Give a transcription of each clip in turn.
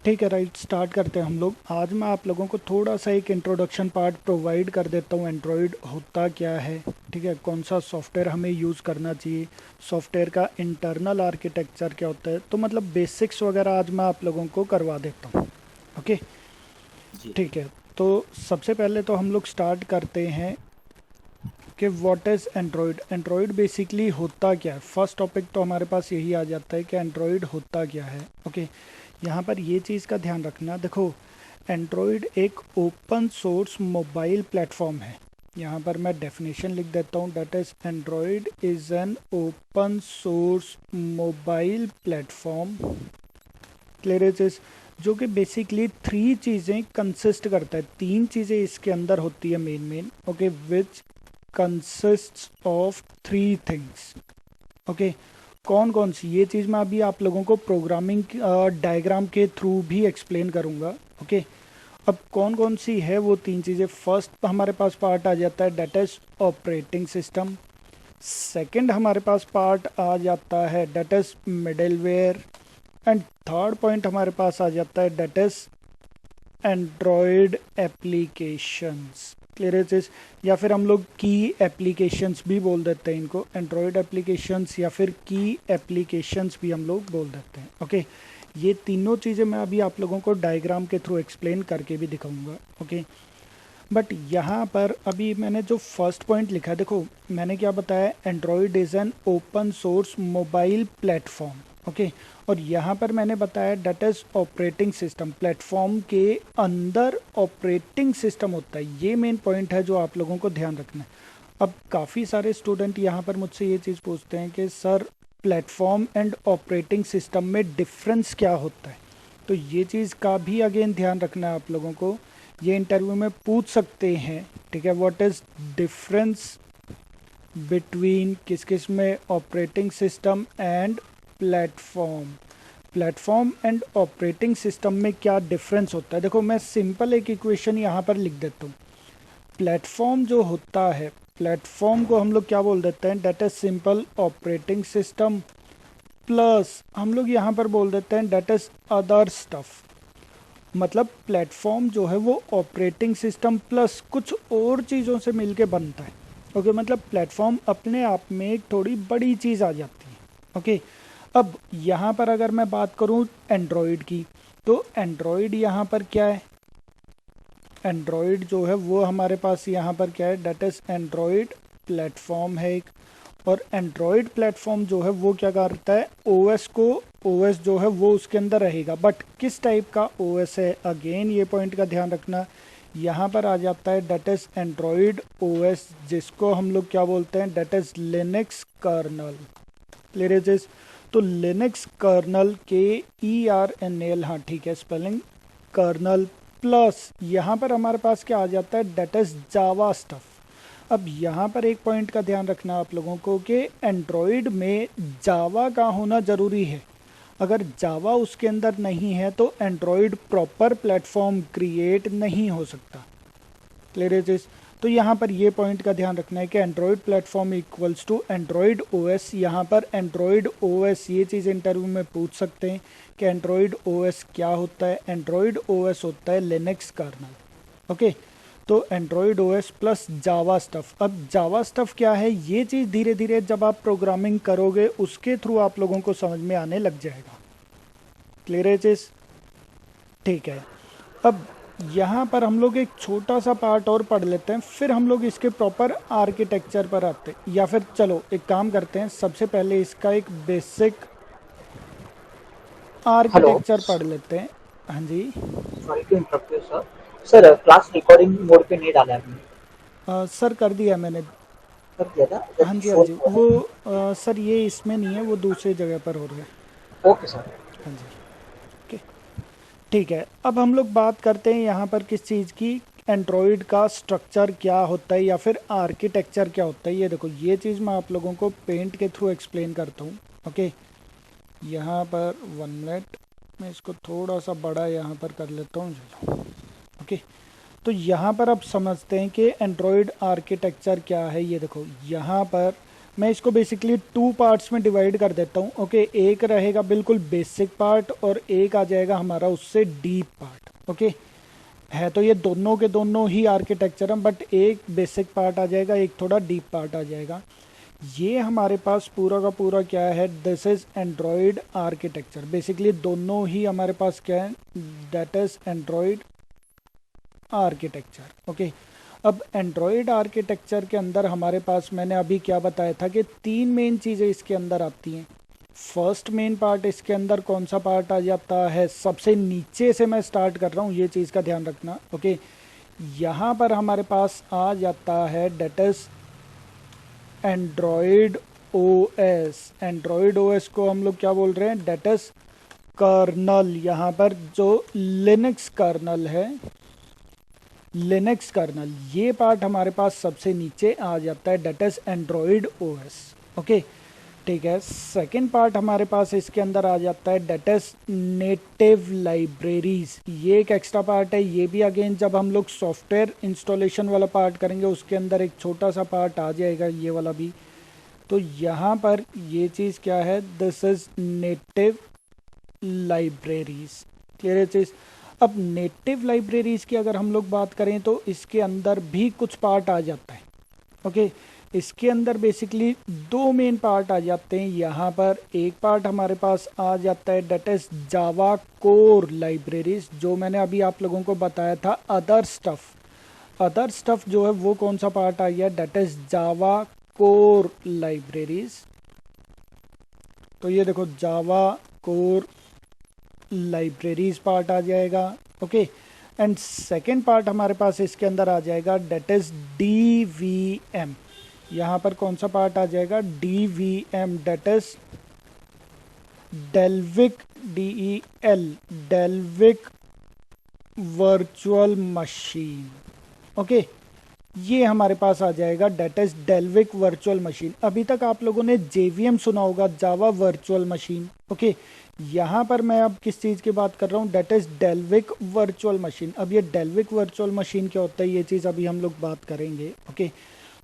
ठीक है, right, start करते हैं हम लोग। आज मैं आप लोगों को थोड़ा सा एक इंट्रोडक्शन पार्ट प्रोवाइड कर देता हूँ। एंड्रॉयड होता क्या है, ठीक है, कौन सा सॉफ्टवेयर हमें यूज़ करना चाहिए, सॉफ्टवेयर का इंटरनल आर्किटेक्चर क्या होता है, तो मतलब बेसिक्स वगैरह आज मैं आप लोगों को करवा देता हूँ। ओके, जी। ठीक है। तो सबसे पहले तो हम लोग स्टार्ट करते हैं कि what is Android. Android basically होता क्या है। फर्स्ट टॉपिक तो हमारे पास यही आ जाता है कि एंड्रॉयड होता क्या है। ओके, यहाँ पर ये चीज़ का ध्यान रखना। देखो, एंड्रॉयड एक ओपन सोर्स मोबाइल प्लेटफॉर्म है। यहाँ पर मैं डेफिनेशन लिख देता हूँ, that is Android is an open source mobile platform, clear is, जो कि बेसिकली थ्री चीज़ें कंसिस्ट करता है। तीन चीज़ें इसके अंदर होती है main main. Okay, which consist of three things. Okay, कौन कौन सी ये चीज़ मैं अभी आप लोगों को प्रोग्रामिंग डायग्राम के थ्रू भी एक्सप्लेन करूँगा। ओके, अब कौन कौन सी है वो तीन चीज़ें। फर्स्ट हमारे पास पार्ट आ जाता है that is operating system. Second हमारे पास पार्ट आ जाता है that is middleware. And third point हमारे पास आ जाता है that is Android applications, clear है चीज़। या फिर हम लोग की एप्लीकेशंस भी बोल देते हैं इनको, एंड्रॉयड एप्लीकेशंस या फिर की एप्लीकेशंस भी हम लोग बोल देते हैं। ओके, ये तीनों चीज़ें मैं अभी आप लोगों को डायग्राम के थ्रू एक्सप्लेन करके भी दिखाऊंगा। ओके, बट यहाँ पर अभी मैंने जो फर्स्ट पॉइंट लिखा है, देखो मैंने क्या बताया, Android is an open source mobile platform. Okay, और यहाँ पर मैंने बताया that is operating system. Platform के अंदर ऑपरेटिंग सिस्टम होता है, ये मेन पॉइंट है जो आप लोगों को ध्यान रखना है। अब काफ़ी सारे स्टूडेंट यहाँ पर मुझसे ये चीज़ पूछते हैं कि sir, platform and operating system में डिफरेंस क्या होता है। तो ये चीज़ का भी अगेन ध्यान रखना है आप लोगों को, ये इंटरव्यू में पूछ सकते हैं। ठीक है, व्हाट इज़ डिफरेंस बिटवीन किस किस में operating system and platform. Platform and operating system में क्या डिफरेंस होता है। देखो मैं सिंपल एक इक्वेशन यहाँ पर लिख देता हूँ। प्लेटफॉर्म जो होता है, प्लेटफॉर्म को हम लोग क्या बोल देते हैं, that is simple operating system plus हम लोग यहाँ पर बोल देते हैं डेट इज अदर स्टफ। मतलब प्लेटफॉर्म जो है वो ऑपरेटिंग सिस्टम प्लस कुछ और चीज़ों से मिलके बनता है। ओके, मतलब प्लेटफॉर्म अपने आप में एक थोड़ी बड़ी चीज़ आ जाती है। ओके, अब यहाँ पर अगर मैं बात करूँ एंड्रॉयड की, तो एंड्रॉयड यहाँ पर क्या है, एंड्रॉयड जो है वो हमारे पास यहाँ पर क्या है, डेट इज एंड्रॉयड प्लेटफॉर्म है एक। और एंड्रॉयड प्लेटफॉर्म जो है वो क्या करता है, ओएस को, ओएस जो है वो उसके अंदर रहेगा, बट किस टाइप का ओएस है, अगेन ये पॉइंट का ध्यान रखना। यहाँ पर आ जाता है डेट इज एंड्रॉयड ओएस, जिसको हम लोग क्या बोलते हैं, that is Linux kernel, clear. तो लिनक्स कर्नल के ERNL, हाँ ठीक है स्पेलिंग, कर्नल प्लस यहाँ पर हमारे पास क्या आ जाता है, डेट इज जावा स्टफ। अब यहाँ पर एक पॉइंट का ध्यान रखना आप लोगों को कि एंड्रॉयड में जावा का होना ज़रूरी है। अगर जावा उसके अंदर नहीं है तो एंड्रॉयड प्रॉपर प्लेटफॉर्म क्रिएट नहीं हो सकता, क्लियर है। तो यहाँ पर ये पॉइंट का ध्यान रखना है कि Android platform equals to Android OS. यहाँ पर एंड्रॉयड ओएस ये चीज़ इंटरव्यू में पूछ सकते हैं कि एंड्रॉयड ओएस क्या होता है। एंड्रॉयड ओएस होता है लिनक्स कर्नल। ओके, तो Android OS plus Java stuff. अब जावा स्टफ क्या है, ये चीज़ धीरे धीरे जब आप प्रोग्रामिंग करोगे उसके थ्रू आप लोगों को समझ में आने लग जाएगा, क्लियर है चीज़। ठीक है, अब यहाँ पर हम लोग एक छोटा सा पार्ट और पढ़ लेते हैं, फिर हम लोग इसके प्रॉपर आर्किटेक्चर पर आते हैं। या फिर चलो एक काम करते हैं, सबसे पहले इसका एक बेसिक हेलो। आर्किटेक्चर पढ़ लेते हैं। हाँ जी। Sorry to interrupt you sir. Sir class recording mode पे नहीं डाला है आपने? सर कर दिया मैंने। कर दिया था, हाँ जस्ट जी हाँ शो जी, हुआ वो है। सर ये इसमें नहीं है, वो दूसरी जगह पर हो रहा है। Okay sir. हाँ जी। ओके, ठीक है। अब हम लोग बात करते हैं यहाँ पर किस चीज़ की, एंड्रॉयड का स्ट्रक्चर क्या होता है या फिर आर्किटेक्चर क्या होता है। ये देखो, ये चीज़ मैं आप लोगों को पेंट के थ्रू एक्सप्लेन करता हूँ। ओके, यहाँ पर 1 मिनट, मैं इसको थोड़ा सा बड़ा यहाँ पर कर लेता हूँ। ओके, तो यहाँ पर अब समझते हैं कि एंड्रॉयड आर्किटेक्चर क्या है। ये देखो यहाँ पर मैं इसको बेसिकली टू पार्ट्स में डिवाइड कर देता हूँ। ओके, एक रहेगा बिल्कुल बेसिक पार्ट और एक आ जाएगा हमारा उससे डीप पार्ट। ओके, है तो ये दोनों के दोनों ही आर्किटेक्चर हैं, बट एक बेसिक पार्ट आ जाएगा, एक थोड़ा डीप पार्ट आ जाएगा। ये हमारे पास पूरा का पूरा क्या है, this is Android architecture. Basically दोनों ही हमारे पास क्या है, that is Android architecture. Okay, अब एंड्रॉयड आर्किटेक्चर के अंदर हमारे पास मैंने अभी क्या बताया था कि तीन मेन चीज़ें इसके अंदर आती हैं। फर्स्ट मेन पार्ट इसके अंदर कौन सा पार्ट आ जाता है, सबसे नीचे से मैं स्टार्ट कर रहा हूँ, ये चीज़ का ध्यान रखना। ओके, यहाँ पर हमारे पास आ जाता है that is Android OS. Android OS को हम लोग क्या बोल रहे हैं, डेट इज कर्नल। यहाँ पर जो लिनक्स कर्नल है, लिनक्स कर्नल, ये पार्ट हमारे पास सबसे नीचे आ जाता है, that is Android OS. Okay, ठीक है। सेकंड पार्ट हमारे पास इसके अंदर आ जाता है, डेट इज नेटिव लाइब्रेरीज। ये एक एक्स्ट्रा पार्ट है, ये भी अगेन जब हम लोग सॉफ्टवेयर इंस्टॉलेशन वाला पार्ट करेंगे उसके अंदर एक छोटा सा पार्ट आ जाएगा, ये वाला भी। तो यहाँ पर ये चीज़ क्या है, this is native libraries. Clear है चीज़। अब नेटिव लाइब्रेरीज की अगर हम लोग बात करें तो इसके अंदर भी कुछ पार्ट आ जाता है। ओके, इसके अंदर बेसिकली दो मेन पार्ट आ जाते हैं। यहाँ पर एक पार्ट हमारे पास आ जाता है, that is Java core libraries, जो मैंने अभी आप लोगों को बताया था अदर स्टफ। अदर स्टफ जो है वो कौन सा पार्ट आ गया, that is Java core libraries. तो ये देखो जावा कोर लाइब्रेरीज पार्ट आ जाएगा। ओके, एंड सेकेंड पार्ट हमारे पास इसके अंदर आ जाएगा, डेट इज डीवीएम। यहाँ पर कौन सा पार्ट आ जाएगा, DVM, that is Dalvik, DEL, Dalvik virtual machine. Okay, ये हमारे पास आ जाएगा, that is Dalvik virtual machine. अभी तक आप लोगों ने JVM सुना होगा, जावा वर्चुअल मशीन। ओके, यहाँ पर मैं अब किस चीज़ की बात कर रहा हूँ, date is Dalvik virtual machine. अब ये डेल्विक वर्चुअल मशीन क्या होता है, ये चीज़ अभी हम लोग बात करेंगे। ओके,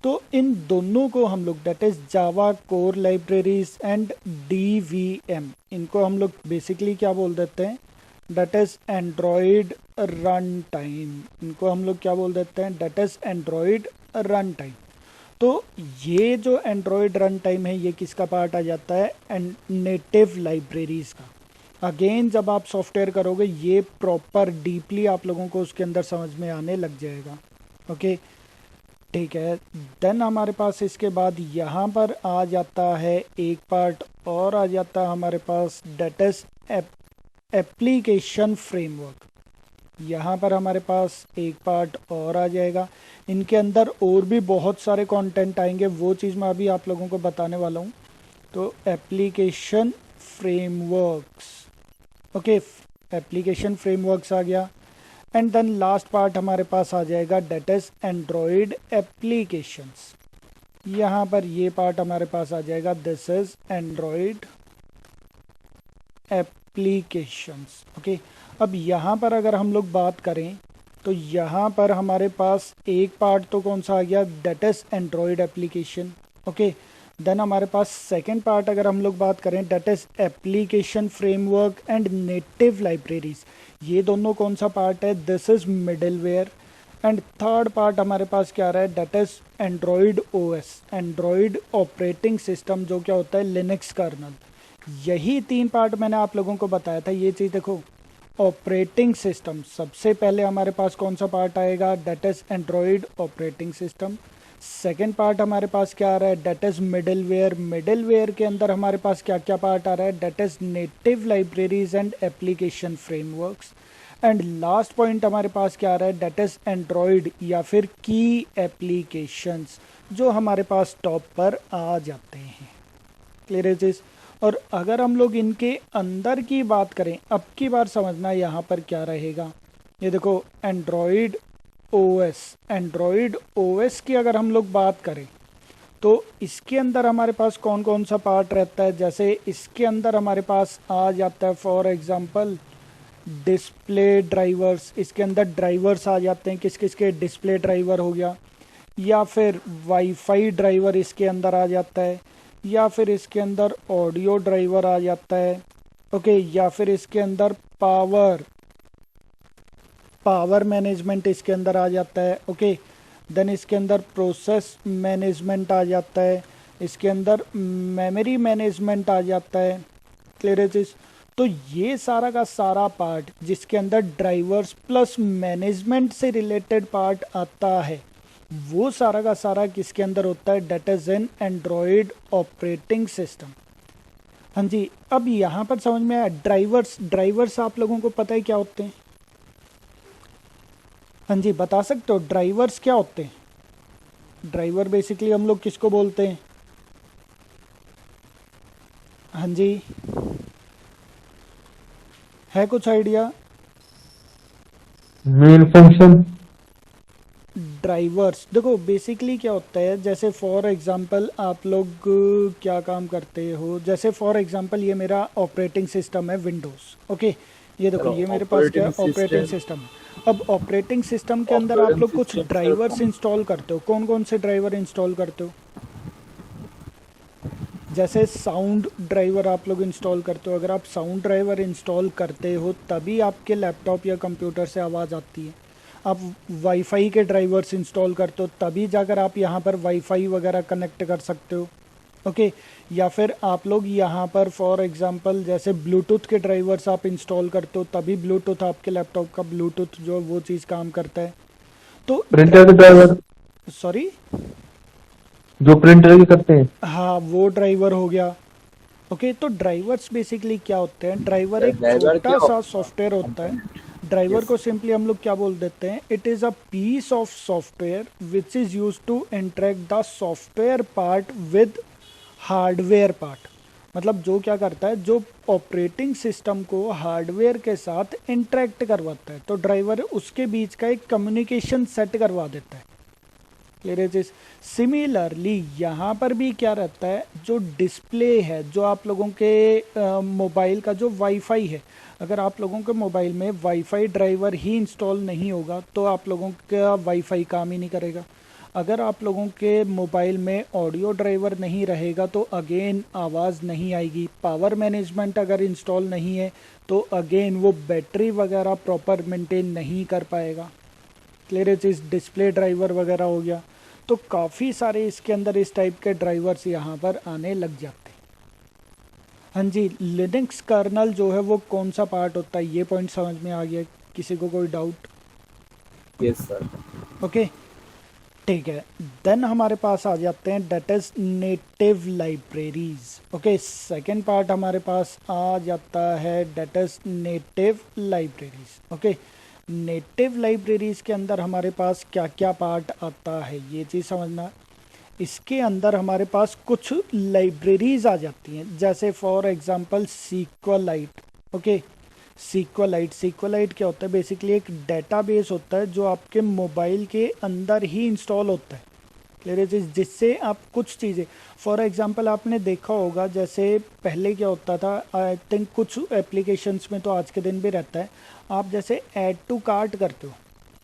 तो इन दोनों को हम लोग, that is Java core libraries and DVM, इनको हम लोग बेसिकली क्या बोल देते हैं, that is Android run time. इनको हम लोग क्या बोल देते हैं, that is Android run time. तो ये जो एंड्रॉयड रन टाइम है, ये किसका पार्ट आ जाता है, एंड नेटिव लाइब्रेरीज का। अगेन जब आप सॉफ्टवेयर करोगे ये प्रॉपर डीपली आप लोगों को उसके अंदर समझ में आने लग जाएगा। ओके, ठीक है। देन हमारे पास इसके बाद यहाँ पर आ जाता है एक पार्ट और आ जाता है हमारे पास, डेट इज एप्लीकेशन फ्रेमवर्क। यहाँ पर हमारे पास एक पार्ट और आ जाएगा। इनके अंदर और भी बहुत सारे कंटेंट आएंगे, वो चीज़ मैं अभी आप लोगों को बताने वाला हूँ। तो application frameworks, okay, application frameworks आ गया। एंड देन लास्ट पार्ट हमारे पास आ जाएगा, डेट इज एंड्रॉयड एप्लीकेशंस। यहाँ पर ये पार्ट हमारे पास आ जाएगा, this is Android applications. Okay, अब यहाँ पर अगर हम लोग बात करें तो यहाँ पर हमारे पास एक पार्ट तो कौन सा आ गया, that is Android application. Okay, then हमारे पास सेकंड पार्ट अगर हम लोग बात करें, that is application framework and native libraries. ये दोनों कौन सा पार्ट है, this is middleware. And third part हमारे पास क्या आ रहा है, that is Android OS, Android operating system, जो क्या होता है लिनक्स कर्नल। यही तीन पार्ट मैंने आप लोगों को बताया था। ये चीज़ देखो, ऑपरेटिंग सिस्टम सबसे पहले हमारे पास कौन सा पार्ट आएगा, that is Android operating system. Second part हमारे पास क्या आ रहा है, डेट इज मिडलवेयर। मिडलवेयर के अंदर हमारे पास क्या क्या पार्ट आ रहा है, that is native libraries and application frameworks. And last point हमारे पास क्या आ रहा है, डेट इज एंड्रॉयड या फिर की एप्लीकेशंस, जो हमारे पास टॉप पर आ जाते हैं। क्लियर है चीज़। और अगर हम लोग इनके अंदर की बात करें, अब की बार समझना यहाँ पर क्या रहेगा। ये देखो एंड्रॉयड OS, एंड्रॉयड OS की अगर हम लोग बात करें तो इसके अंदर हमारे पास कौन कौन सा पार्ट रहता है। जैसे इसके अंदर हमारे पास आ जाता है फॉर एग्जांपल डिस्प्ले ड्राइवर्स। इसके अंदर ड्राइवर्स आ जाते हैं, किस किस के, डिस्प्ले ड्राइवर हो गया, या फिर वाईफाई ड्राइवर इसके अंदर आ जाता है, या फिर इसके अंदर ऑडियो ड्राइवर आ जाता है, ओके, या फिर इसके अंदर पावर पावर मैनेजमेंट इसके अंदर आ जाता है, ओके। देन इसके अंदर प्रोसेस मैनेजमेंट आ जाता है, इसके अंदर मेमोरी मैनेजमेंट आ जाता है। क्लियर है चीज? तो ये सारा का सारा पार्ट जिसके अंदर ड्राइवर्स प्लस मैनेजमेंट से रिलेटेड पार्ट आता है, वो सारा का सारा किसके अंदर होता है? That is in Android operating system. हाँ जी, अब यहाँ पर समझ में आया। ड्राइवर्स आप लोगों को पता है क्या होते हैं? हाँ जी, बता सकते हो ड्राइवर्स क्या होते हैं? ड्राइवर बेसिकली हम लोग किसको बोलते हैं? हाँ जी, है कुछ आइडिया? Main function. ड्राइवर्स देखो बेसिकली क्या होता है, जैसे फॉर एग्जांपल आप लोग क्या काम करते हो, जैसे फॉर एग्जांपल ये मेरा ऑपरेटिंग सिस्टम है विंडोज़, ओके। ये देखो ये मेरे पास क्या है? Operating system. अब ऑपरेटिंग सिस्टम के अंदर आप लोग कुछ ड्राइवर्स इंस्टॉल करते हो। कौन कौन से ड्राइवर इंस्टॉल करते हो? जैसे साउंड ड्राइवर आप लोग इंस्टॉल करते हो। अगर आप साउंड ड्राइवर इंस्टॉल करते हो तभी आपके लैपटॉप या कंप्यूटर से आवाज़ आती है। आप वाईफाई के ड्राइवर्स इंस्टॉल करते हो तभी जाकर आप यहाँ पर वाईफाई वगैरह कनेक्ट कर सकते हो, ओके। या फिर आप लोग यहाँ पर फॉर एग्जांपल जैसे ब्लूटूथ के ड्राइवर्स आप इंस्टॉल करते हो तभी ब्लूटूथ आपके लैपटॉप का ब्लूटूथ जो वो चीज़ काम करता है। तो प्रिंटर के ड्राइवर, सॉरी, जो प्रिंटर के करते हैं। हाँ वो ड्राइवर हो गया, ओके। तो ड्राइवर्स बेसिकली क्या होते हैं? ड्राइवर एक ड्राइवर छोटा क्या सा सॉफ्टवेयर होता है। ड्राइवर को सिंपली हम लोग क्या बोल देते हैं? It is a piece of software which is use to interact the software part with hardware part. मतलब जो क्या करता है, जो ऑपरेटिंग सिस्टम को हार्डवेयर के साथ इंटरेक्ट करवाता है, तो ड्राइवर उसके बीच का एक कम्युनिकेशन सेट करवा देता है। क्लियर है चीज? सिमिलरली यहाँ पर भी क्या रहता है, जो डिस्प्ले है, जो आप लोगों के मोबाइल का जो वाईफाई है, अगर आप लोगों के मोबाइल में वाईफाई ड्राइवर ही इंस्टॉल नहीं होगा तो आप लोगों का वाईफाई काम ही नहीं करेगा। अगर आप लोगों के मोबाइल में ऑडियो ड्राइवर नहीं रहेगा तो अगेन आवाज़ नहीं आएगी। पावर मैनेजमेंट अगर इंस्टॉल नहीं है तो अगेन वो बैटरी वगैरह प्रॉपर मेंटेन नहीं कर पाएगा। क्लियर चीज़? डिस्प्ले ड्राइवर वगैरह हो गया। तो काफ़ी सारे इसके अंदर इस टाइप के ड्राइवर्स यहाँ पर आने लग जाते हैं। हाँ जी, लिनक्स कर्नल जो है वो कौन सा पार्ट होता है, ये पॉइंट समझ में आ गया? किसी को कोई डाउट? Yes sir. ओके, ठीक है। देन हमारे पास आ जाते हैं that is native libraries, okay. Second part हमारे पास आ जाता है that is native libraries, okay. Native libraries के अंदर हमारे पास क्या क्या पार्ट आता है ये चीज़ समझना। इसके अंदर हमारे पास कुछ लाइब्रेरीज आ जाती हैं, जैसे फॉर एग्जांपल सीक्वलाइट, ओके। सीक्वलाइट क्या होता है? बेसिकली एक डेटाबेस होता है जो आपके मोबाइल के अंदर ही इंस्टॉल होता है। क्लियर है? जिससे आप कुछ चीज़ें, फॉर एग्जांपल आपने देखा होगा जैसे पहले क्या होता था, आई थिंक कुछ एप्लीकेशंस में तो आज के दिन भी रहता है, आप जैसे ऐड टू कार्ट करते हो,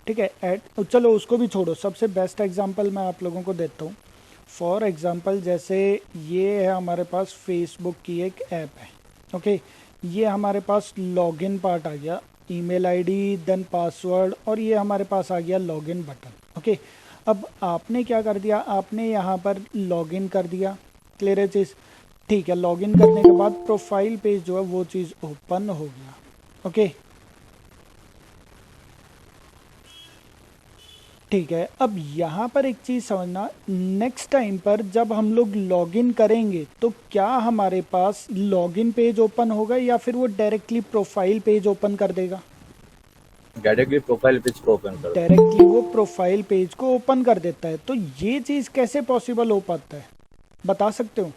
ठीक है। ऐड, चलो उसको भी छोड़ो, सबसे बेस्ट एग्जांपल मैं आप लोगों को देता हूँ। फॉर एग्जांपल जैसे ये है हमारे पास फेसबुक की एक ऐप है, ओके। ये हमारे पास लॉगिन पार्ट आ गया, ईमेल आईडी, देन पासवर्ड, और ये हमारे पास आ गया लॉगिन बटन, ओके। अब आपने क्या कर दिया, आपने यहाँ पर लॉगिन कर दिया। क्लियर है चीज़? ठीक है। लॉगिन करने के बाद प्रोफाइल पेज जो है वो चीज़ ओपन हो गया, ओके। ठीक है। अब यहाँ पर एक चीज़ समझना, नेक्स्ट टाइम पर जब हम लोग लॉगिन करेंगे तो क्या हमारे पास लॉगिन पेज ओपन होगा या फिर वो डायरेक्टली प्रोफाइल पेज ओपन कर देगा? डायरेक्टली प्रोफाइल पेज को ओपन करो। डायरेक्टली वो प्रोफाइल पेज को ओपन कर देता है। तो ये चीज़ कैसे पॉसिबल हो पाता है, बता सकते हो?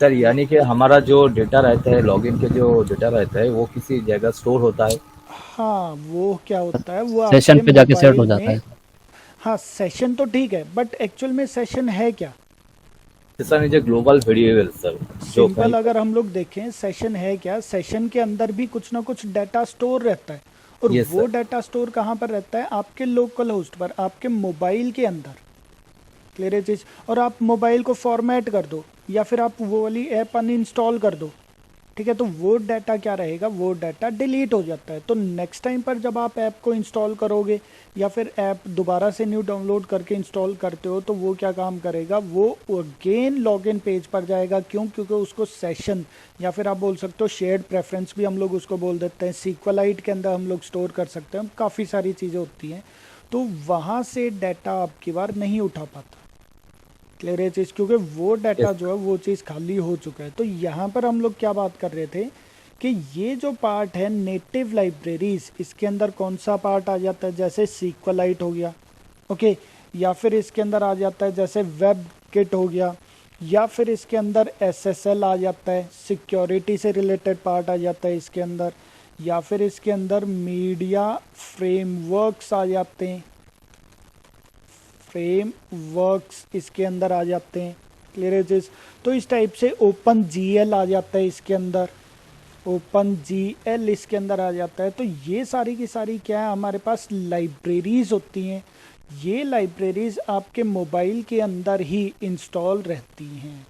सर यानी कि हमारा जो डेटा रहता है, लॉगिन के जो डेटा रहता है वो किसी जगह स्टोर होता है। हाँ, वो क्या होता है, वो सेशन आपके पे जाके सेट हो मोबाइल जाता में, है। हाँ सेशन तो ठीक है, बट एक्चुअल में सेशन है क्या? Sir is global variable sir, जो सिंपल अगर हम लोग देखें सेशन है क्या, सेशन के अंदर भी कुछ ना कुछ डाटा स्टोर रहता है, और Yes, वो sir. डाटा स्टोर कहाँ पर रहता है? आपके लोकल होस्ट पर, आपके मोबाइल के अंदर। क्लियर है चीज़। और आप मोबाइल को फॉर्मेट कर दो या फिर आप वो वाली ऐप अनइंस्टॉल कर दो, ठीक है, तो वो डाटा क्या रहेगा, वो डाटा डिलीट हो जाता है। तो नेक्स्ट टाइम पर जब आप ऐप को इंस्टॉल करोगे या फिर ऐप दोबारा से न्यू डाउनलोड करके इंस्टॉल करते हो तो वो क्या काम करेगा, वो अगेन लॉगिन पेज पर जाएगा। क्यों? क्योंकि उसको सेशन या फिर आप बोल सकते हो शेयर्ड प्रेफरेंस भी हम लोग उसको बोल देते हैं, सीक्वलाइट के अंदर हम लोग स्टोर कर सकते हैं, काफ़ी सारी चीज़ें होती हैं। तो वहाँ से डाटा अब की बार नहीं उठा पाता, क्लियर है चीज़, क्योंकि वो डाटा यस जो है वो चीज़ खाली हो चुका है। तो यहाँ पर हम लोग क्या बात कर रहे थे कि ये जो पार्ट है नेटिव लाइब्रेरीज, इसके अंदर कौन सा पार्ट आ जाता है, जैसे सीक्वलाइट हो गया, ओके, या फिर इसके अंदर आ जाता है जैसे वेब किट हो गया, या फिर इसके अंदर एसएसएल आ जाता है, सिक्योरिटी से रिलेटेड पार्ट आ जाता है इसके अंदर, या फिर इसके अंदर मीडिया फ्रेमवर्क्स आ जाते हैं, फ्रेमवर्क्स इसके अंदर आ जाते हैं, क्लियर है चीज़। तो इस टाइप से ओपन जीएल आ जाता है इसके अंदर, ओपन जीएल इसके अंदर आ जाता है। तो ये सारी की सारी क्या है, हमारे पास लाइब्रेरीज होती हैं। ये लाइब्रेरीज आपके मोबाइल के अंदर ही इंस्टॉल रहती हैं,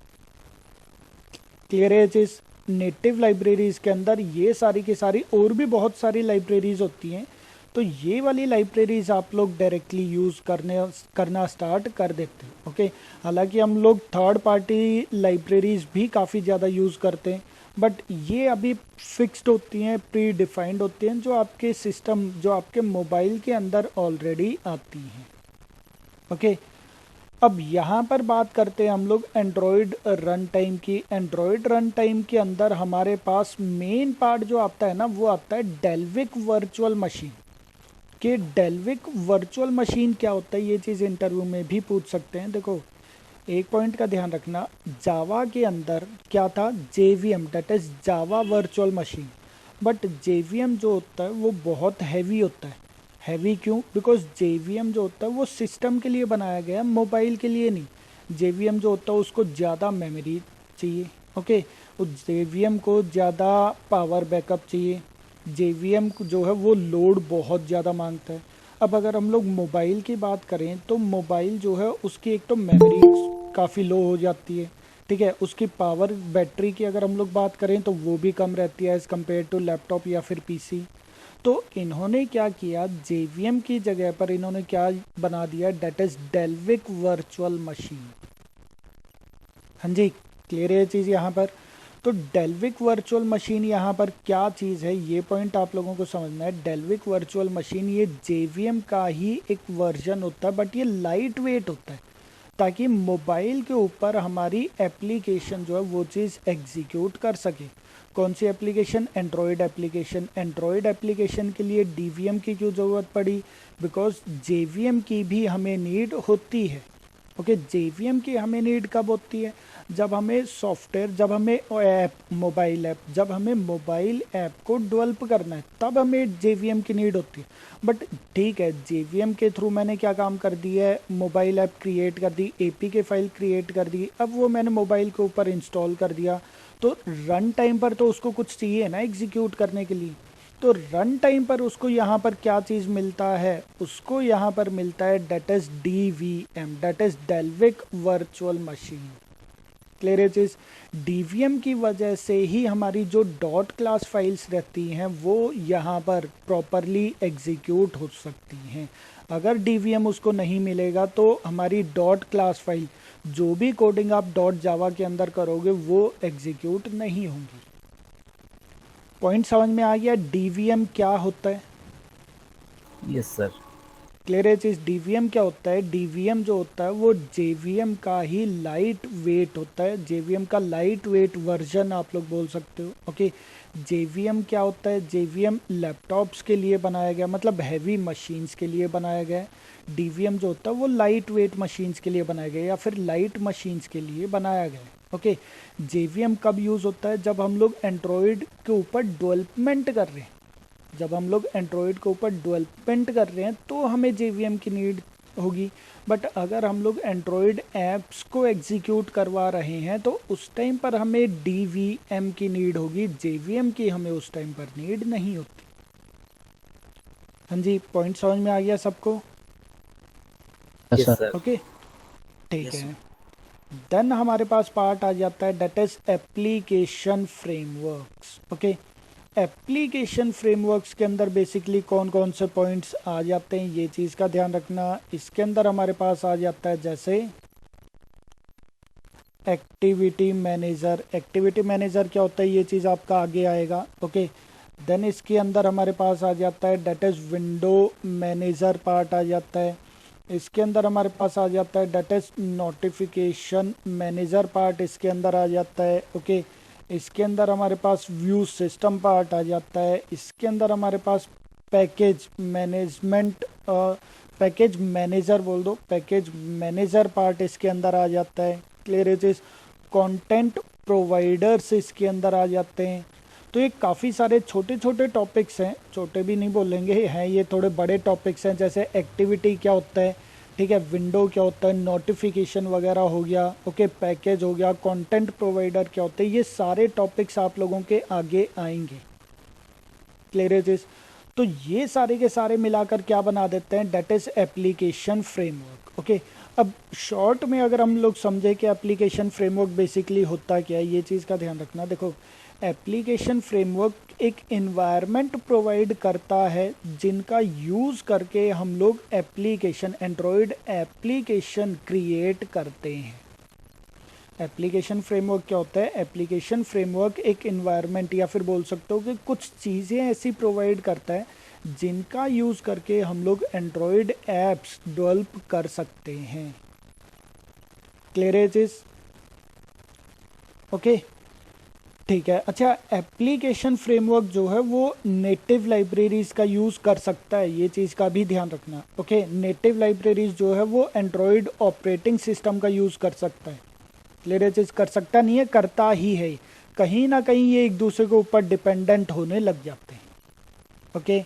क्लियर है चीज़। नेटिव लाइब्रेरीज के अंदर ये सारी की सारी और भी बहुत सारी लाइब्रेरीज होती हैं। तो ये वाली लाइब्रेरीज आप लोग डायरेक्टली यूज़ करना स्टार्ट कर देते हैं, ओके। हालांकि हम लोग थर्ड पार्टी लाइब्रेरीज भी काफ़ी ज़्यादा यूज़ करते हैं, बट ये अभी फिक्स्ड होती हैं, प्री डिफाइंड होती हैं, जो आपके सिस्टम, जो आपके मोबाइल के अंदर ऑलरेडी आती हैं, ओके। अब यहाँ पर बात करते हैं हम लोग एंड्रॉयड रन टाइम की। एंड्रॉयड रन टाइम के अंदर हमारे पास मेन पार्ट जो आता है ना, वो आता है डेल्विक वर्चुअल मशीन। कि डेल्विक वर्चुअल मशीन क्या होता है, ये चीज़ इंटरव्यू में भी पूछ सकते हैं। देखो एक पॉइंट का ध्यान रखना, जावा के अंदर क्या था, JVM, that is Java virtual machine. But JVM जो होता है वो बहुत हैवी होता है। हैवी क्यों? बिकॉज जेवीएम जो होता है वो सिस्टम के लिए बनाया गया है, मोबाइल के लिए नहीं। जेवीएम जो होता है उसको ज़्यादा मेमोरी चाहिए, ओके, उस जेवीएम को ज़्यादा पावर बैकअप चाहिए। जेवीएम जो है वो लोड बहुत ज़्यादा मांगता है। अब अगर हम लोग मोबाइल की बात करें तो मोबाइल जो है उसकी एक तो मेमोरी काफ़ी लो हो जाती है, ठीक है, उसकी पावर बैटरी की अगर हम लोग बात करें तो वो भी कम रहती है एज़ कम्पेयर टू लैपटॉप या फिर पीसी। तो इन्होंने क्या किया, जेवीएम की जगह पर इन्होंने क्या बना दिया, that is Dalvik virtual machine. हाँ जी, क्लियर है ये चीज़ यहाँ पर। तो डेल्विक वर्चुअल मशीन यहाँ पर क्या चीज़ है, ये पॉइंट आप लोगों को समझना है। डेल्विक वर्चुअल मशीन ये जेवीएम का ही एक वर्जन होता है, बट ये लाइट वेट होता है, ताकि मोबाइल के ऊपर हमारी एप्लीकेशन जो है वो चीज़ एग्जीक्यूट कर सके। कौन सी application? Android application. Android application के लिए डीवीएम की क्यों ज़रूरत पड़ी? बिकॉज जेवीएम की भी हमें नीड होती है, ओके। जेवीएम की हमें नीड कब होती है? जब हमें सॉफ्टवेयर, जब हमें ऐप, मोबाइल ऐप, जब हमें मोबाइल ऐप को डेवलप करना है तब हमें जेवीएम की नीड होती है। बट ठीक है, जेवीएम के थ्रू मैंने क्या काम कर दिया है, मोबाइल ऐप क्रिएट कर दी, एपीके फाइल क्रिएट कर दी, अब वो मैंने मोबाइल के ऊपर इंस्टॉल कर दिया। तो रन टाइम पर तो उसको कुछ चाहिए ना एग्जीक्यूट करने के लिए। तो रन टाइम पर उसको यहाँ पर क्या चीज़ मिलता है, उसको यहाँ पर मिलता है that is DVM, that is Dalvik virtual machine. Clear है चीज़। डीवीएम की वजह से ही हमारी जो डॉट क्लास फाइल्स रहती हैं वो यहाँ पर प्रॉपरली एग्जीक्यूट हो सकती हैं। अगर डीवीएम उसको नहीं मिलेगा तो हमारी डॉट क्लास फाइल, जो भी कोडिंग आप डॉट जावा के अंदर करोगे वो एग्जीक्यूट नहीं होंगी। पॉइंट समझ में आ गया? डीवीएम क्या होता है? Yes sir. क्लियर है चीज़। डीवीएम क्या होता है? डीवीएम जो होता है वो जेवीएम का ही लाइट वेट होता है, जेवीएम का लाइट वेट वर्जन आप लोग बोल सकते हो, ओके। जेवीएम क्या होता है? जेवीएम लैपटॉप्स के लिए बनाया गया, मतलब हैवी मशीन्स के लिए बनाया गया है। डीवीएम जो होता है वो लाइट वेट मशीन्स के लिए बनाया गया या फिर लाइट मशीन्स के लिए बनाया गया है, ओके। जेवीएम कब यूज़ होता है? जब हम लोग एंड्रॉयड के ऊपर डेवलपमेंट कर रहे हैं, जब हम लोग एंड्रॉयड के ऊपर डेवलपमेंट कर रहे हैं तो हमें जेवीएम की नीड होगी। बट अगर हम लोग एंड्रॉयड ऐप्स को एग्जीक्यूट करवा रहे हैं तो उस टाइम पर हमें डीवीएम की नीड होगी, जेवीएम की हमें उस टाइम पर नीड नहीं होती। हाँ जी, पॉइंट समझ में आ गया सबको? Yes sir. ओके। ठीक Yes, है। देन हमारे पास पार्ट आ जाता है that is application frameworks. Okay, application frameworks के अंदर बेसिकली कौन कौन से पॉइंट्स आ जाते हैं ये चीज़ का ध्यान रखना। इसके अंदर हमारे पास आ जाता है जैसे एक्टिविटी मैनेजर। एक्टिविटी मैनेजर क्या होता है ये चीज़ आपका आगे आएगा। ओके, देन इसके अंदर हमारे पास आ जाता है that is window manager part आ जाता है। इसके अंदर हमारे पास आ जाता है that is notification manager part इसके अंदर आ जाता है। ओके, इसके अंदर हमारे पास व्यू सिस्टम पार्ट आ जाता है। इसके अंदर हमारे पास पैकेज मैनेजमेंट पैकेज मैनेजर बोल दो, पैकेज मैनेजर पार्ट इसके अंदर आ जाता है। क्लियर इज कंटेंट प्रोवाइडर्स इसके अंदर आ जाते हैं। तो ये काफ़ी सारे छोटे छोटे टॉपिक्स हैं, छोटे भी नहीं बोलेंगे हैं, ये थोड़े बड़े टॉपिक्स हैं। जैसे एक्टिविटी क्या होता है, ठीक है, विंडो क्या होता है, नोटिफिकेशन वगैरह हो गया, ओके, पैकेज हो गया, कंटेंट प्रोवाइडर क्या होते हैं, ये सारे टॉपिक्स आप लोगों के आगे आएंगे। क्लियर है चीज़? तो ये सारे के सारे मिलाकर क्या बना देते हैं, that is application framework. Okay, अब शॉर्ट में अगर हम लोग समझे कि एप्लीकेशन फ्रेमवर्क बेसिकली होता क्या है, ये चीज़ का ध्यान रखना। देखो, एप्लीकेशन फ्रेमवर्क एक इन्वायरमेंट प्रोवाइड करता है जिनका यूज़ करके हम लोग एप्लीकेशन, एंड्रॉयड एप्लीकेशन क्रिएट करते हैं। एप्लीकेशन फ्रेमवर्क क्या होता है, एप्लीकेशन फ्रेमवर्क एक इन्वायरमेंट या फिर बोल सकते हो कि कुछ चीज़ें ऐसी प्रोवाइड करता है जिनका यूज़ करके हम लोग एंड्रॉयड ऐप्स डेवलप कर सकते हैं। क्लियर है चीज़? ओके, ठीक है। अच्छा, एप्लीकेशन फ्रेमवर्क जो है वो नेटिव लाइब्रेरीज का यूज़ कर सकता है, ये चीज़ का भी ध्यान रखना। ओके, नेटिव लाइब्रेरीज जो है वो एंड्रॉयड ऑपरेटिंग सिस्टम का यूज़ कर सकता है। क्लियर चीज़? कर सकता नहीं है, करता ही है। कहीं ना कहीं ये एक दूसरे के ऊपर डिपेंडेंट होने लग जाते हैं। ओके,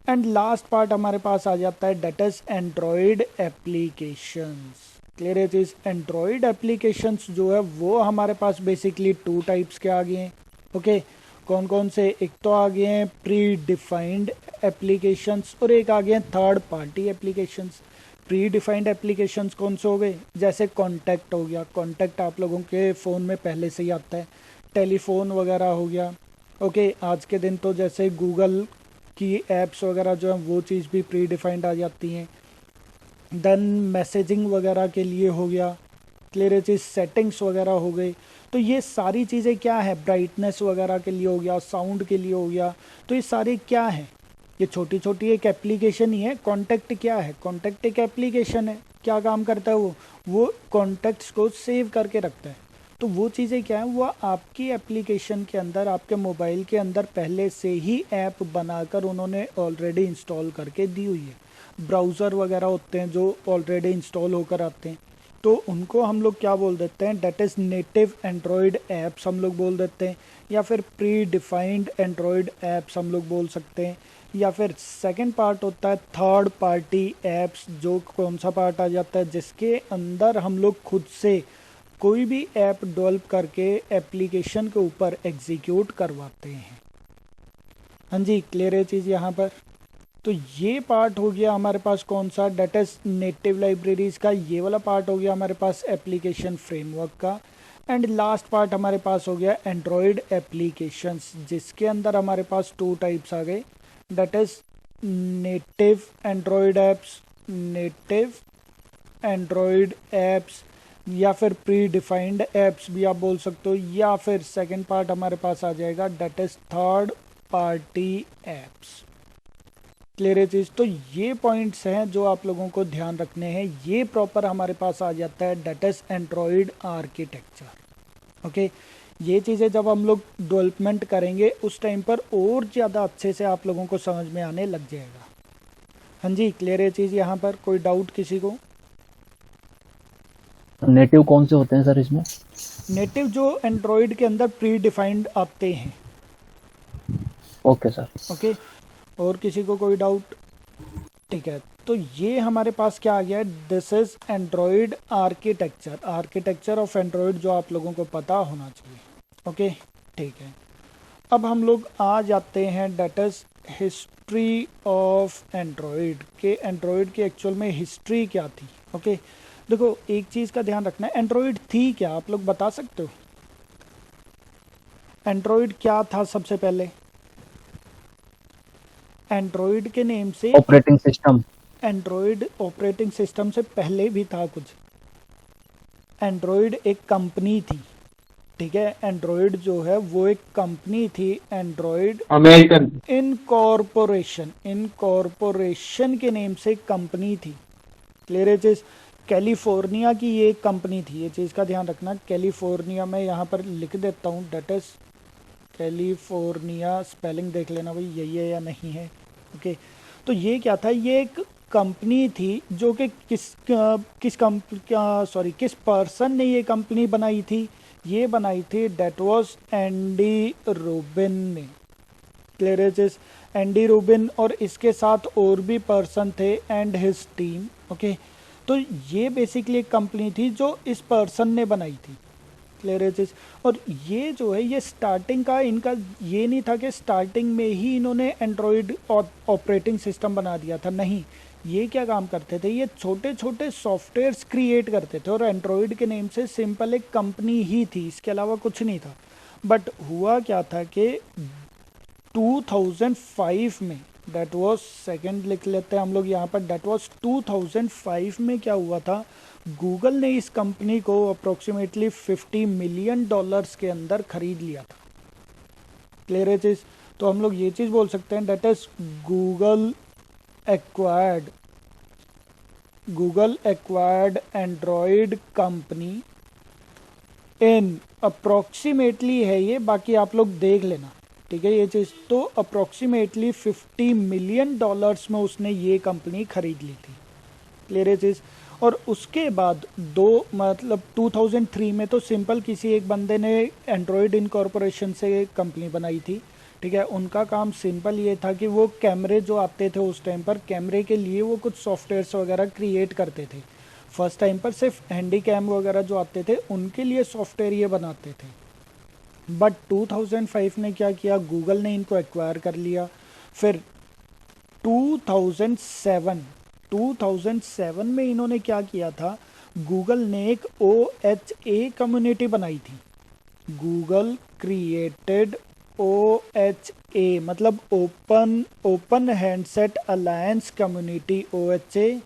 एंड लास्ट पार्ट हमारे पास आ जाता है that is Android applications. Clear है चीज़? एंड्रॉयड एप्लीकेशंस जो है वो हमारे पास बेसिकली 2 टाइप्स के आ गए हैं। ओके, कौन कौन से? एक तो आ गए हैं प्री डिफाइंड एप्लीकेशंस और एक आ गए हैं third party applications. Pre defined applications कौन से हो गए? जैसे कॉन्टैक्ट हो गया, कॉन्टैक्ट आप लोगों के फ़ोन में पहले से ही आता है। टेलीफोन वगैरह हो गया। ओके, आज के दिन तो जैसे गूगल की एप्स वगैरह जो है वो चीज़ भी प्री डिफाइंड आ जाती हैं। देन मैसेजिंग वगैरह के लिए हो गया। क्लियर चीज़? सेटिंग्स वगैरह हो गई। तो ये सारी चीज़ें क्या है, ब्राइटनेस वगैरह के लिए हो गया, साउंड के लिए हो गया। तो ये सारे क्या है, ये छोटी छोटी एक एप्लीकेशन ही है। कॉन्टैक्ट क्या है? कॉन्टैक्ट एक एप्लीकेशन है। क्या काम करता है वो कॉन्टैक्ट्स को सेव करके रखता है। तो वो चीज़ें क्या है, वो आपकी एप्लीकेशन के अंदर, आपके मोबाइल के अंदर पहले से ही ऐप बनाकर उन्होंने ऑलरेडी इंस्टॉल करके दी हुई है। ब्राउज़र वगैरह होते हैं जो ऑलरेडी इंस्टॉल होकर आते हैं, तो उनको हम लोग क्या बोल देते हैं, that is native Android apps हम लोग बोल देते हैं, या फिर प्री डिफाइंड एंड्रॉयड ऐप्स हम लोग बोल सकते हैं। या फिर सेकंड पार्ट होता है थर्ड पार्टी ऐप्स। जो कौन सा पार्ट आ जाता है, जिसके अंदर हम लोग खुद से कोई भी ऐप डेवलप करके एप्लीकेशन के ऊपर एग्जीक्यूट करवाते हैं। हाँ जी, क्लियर है चीज़ यहाँ पर? तो ये पार्ट हो गया हमारे पास कौन सा, डेट इज नेटिव लाइब्रेरीज का। ये वाला पार्ट हो गया हमारे पास एप्लीकेशन फ्रेमवर्क का। एंड लास्ट पार्ट हमारे पास हो गया एंड्रॉयड एप्लीकेशंस, जिसके अंदर हमारे पास 2 टाइप्स आ गए, that is native Android apps, native Android apps, या फिर प्री डिफाइंड ऐप्स भी आप बोल सकते हो। या फिर सेकंड पार्ट हमारे पास आ जाएगा that is third party apps. Clear है चीज़? तो ये पॉइंट्स हैं जो आप लोगों को ध्यान रखने हैं। ये प्रॉपर हमारे पास आ जाता है that is Android architecture. Okay, ये चीज़ें जब हम लोग डेवलपमेंट करेंगे उस टाइम पर और ज़्यादा अच्छे से आप लोगों को समझ में आने लग जाएगा। हाँ जी, क्लियर है चीज़ यहाँ पर? कोई डाउट किसी को? नेटिव कौन से होते हैं सर इसमें? नेटिव जो एंड्रॉयड के अंदर प्री डिफाइंड आते हैं। Okay sir. ओके, और किसी को कोई डाउट? ठीक है, तो ये हमारे पास क्या आ गया है, this is Android architecture, architecture of Android, जो आप लोगों को पता होना चाहिए। ओके, ठीक है। अब हम लोग आ जाते हैं that is history of Android के, एंड्रॉयड की एक्चुअल में हिस्ट्री क्या थी। ओके, देखो एक चीज़ का ध्यान रखना है, एंड्रॉयड थी क्या, आप लोग बता सकते हो एंड्रॉयड क्या था सबसे पहले? एंड्रॉयड के नेम से operating system. Android operating system से पहले भी था कुछ। एंड्रॉयड एक कंपनी थी, ठीक है, एंड्रॉयड जो है वो एक कंपनी थी, एंड्रॉयड अमेरिकन। इनकॉर्पोरेशन के नेम से एक कंपनी थी। क्लियर है चीज़? कैलिफोर्निया की ये एक कंपनी थी, ये चीज़ का ध्यान रखना। कैलिफोर्निया में यहाँ पर लिख देता हूँ, डेट इज कैलिफोर्निया, स्पेलिंग देख लेना भाई यही है या नहीं है। ओके, तो ये क्या था, ये एक कंपनी थी जो कि किस पर्सन ने ये कंपनी बनाई थी? ये बनाई थी, डेट वाज एंडी रूबिन ने। क्लियरेजेस, एंडी रूबिन और इसके साथ और भी पर्सन थे एंड हिज टीम। ओके, तो ये बेसिकली एक कंपनी थी जो इस पर्सन ने बनाई थी। क्लियरेजेस, और ये जो है ये स्टार्टिंग का इनका ये नहीं था कि स्टार्टिंग में ही इन्होंने एंड्रॉयड ऑपरेटिंग सिस्टम बना दिया था, नहीं। ये क्या काम करते थे, ये छोटे छोटे सॉफ्टवेयर्स क्रिएट करते थे और एंड्रॉयड के नेम से सिंपल एक कंपनी ही थी, इसके अलावा कुछ नहीं था। बट हुआ क्या था कि 2005 में, डेट वाज सेकंड लिख लेते हैं हम लोग यहाँ पर, डेट वाज 2005 में क्या हुआ था, गूगल ने इस कंपनी को अप्रोक्सीमेटली $50 मिलियन के अंदर खरीद लिया था। क्लियर है चीज़? तो हम लोग ये चीज़ बोल सकते हैं, that is Google acquired Android company in approximately है ये, बाकी आप लोग देख लेना, ठीक है ये चीज़। तो अप्रोक्सीमेटली $50 मिलियन में उसने ये कंपनी खरीद ली थी। क्लियर है चीज़? और उसके बाद 2003 में तो सिंपल किसी एक बंदे ने एंड्रॉयड इनकॉर्पोरेशन से कंपनी बनाई थी, ठीक है। उनका काम सिंपल ये था कि वो कैमरे जो आते थे उस टाइम पर, कैमरे के लिए वो कुछ सॉफ्टवेयर्स वगैरह क्रिएट करते थे। फर्स्ट टाइम पर सिर्फ हैंडी कैम वगैरह जो आते थे उनके लिए सॉफ्टवेयर ये बनाते थे। बट 2005 में क्या किया, गूगल ने इनको एक्वायर कर लिया। फिर 2007 में इन्होंने क्या किया था, गूगल ने एक OHA कम्युनिटी बनाई थी। गूगल क्रिएटेड OHA, मतलब open handset alliance community, OHA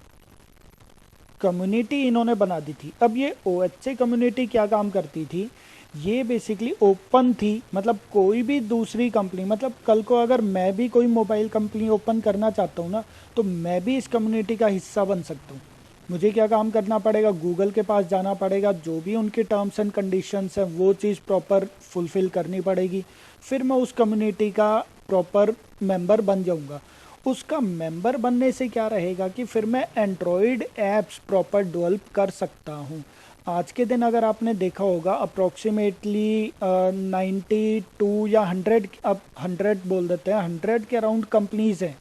community इन्होंने बना दी थी। अब ये OHA कम्युनिटी क्या काम करती थी, ये बेसिकली ओपन थी, मतलब कोई भी दूसरी कंपनी, मतलब कल को अगर मैं भी कोई मोबाइल कंपनी ओपन करना चाहता हूँ ना, तो मैं भी इस कम्युनिटी का हिस्सा बन सकता हूँ। मुझे क्या काम करना पड़ेगा, गूगल के पास जाना पड़ेगा, जो भी उनके टर्म्स एंड कंडीशंस हैं वो चीज़ प्रॉपर फुलफ़िल करनी पड़ेगी, फिर मैं उस कम्युनिटी का प्रॉपर मेंबर बन जाऊँगा। उसका मेंबर बनने से क्या रहेगा कि फिर मैं एंड्रॉयड ऐप्स प्रॉपर डेवलप कर सकता हूँ। आज के दिन अगर आपने देखा होगा अप्रोक्सीमेटली 92 या 100, अब 100 बोल देते हैं, 100 के अराउंड कंपनीज़ हैं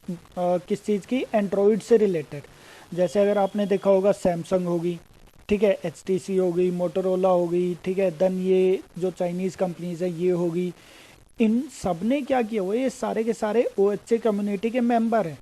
किस चीज़ की, एंड्रॉयड से रिलेटेड। जैसे अगर आपने देखा होगा सैमसंग होगी, ठीक है, HTC हो गई, मोटोरोला हो गई, ठीक है, देन ये जो चाइनीज़ कंपनीज़ हैं ये होगी। इन सब ने क्या किया हुआ है, ये सारे के सारे OHA कम्युनिटी के मेंबर हैं।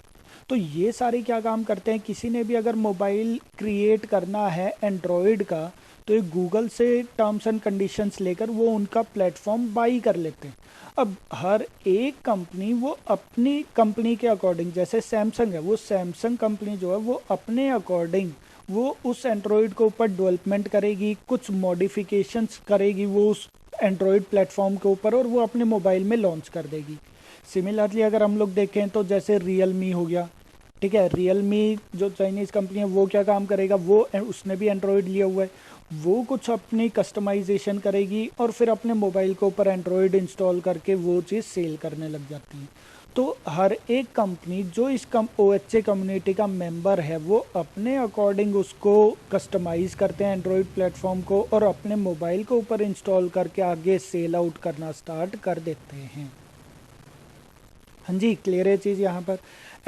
तो ये सारे क्या काम करते हैं, किसी ने भी अगर मोबाइल क्रिएट करना है एंड्रॉयड का, तो ये गूगल से टर्म्स एंड कंडीशंस लेकर वो उनका प्लेटफॉर्म बाई कर लेते हैं। अब हर एक कंपनी वो अपनी कंपनी के अकॉर्डिंग, जैसे सैमसंग है, वो सैमसंग कंपनी जो है वो अपने अकॉर्डिंग वो उस एंड्रॉयड के ऊपर डेवलपमेंट करेगी, कुछ मॉडिफिकेशंस करेगी वो उस एंड्रॉयड प्लेटफॉर्म के ऊपर, और वो अपने मोबाइल में लॉन्च कर देगी। सिमिलरली अगर हम लोग देखें तो जैसे रियलमी हो गया, ठीक है, रियलमी जो चाइनीज़ कंपनी है वो क्या काम करेगा, वो उसने भी एंड्रॉयड लिया हुआ है, वो कुछ अपनी कस्टमाइजेशन करेगी और फिर अपने मोबाइल के ऊपर एंड्रॉयड इंस्टॉल करके वो चीज़ सेल करने लग जाती है। तो हर एक कंपनी जो इस OHA कम्युनिटी का मेंबर है वो अपने अकॉर्डिंग उसको कस्टमाइज़ करते हैं एंड्रॉयड प्लेटफॉर्म को, और अपने मोबाइल के ऊपर इंस्टॉल करके आगे सेल आउट करना स्टार्ट कर देते हैं। हाँ जी, क्लियर है चीज़। यहाँ पर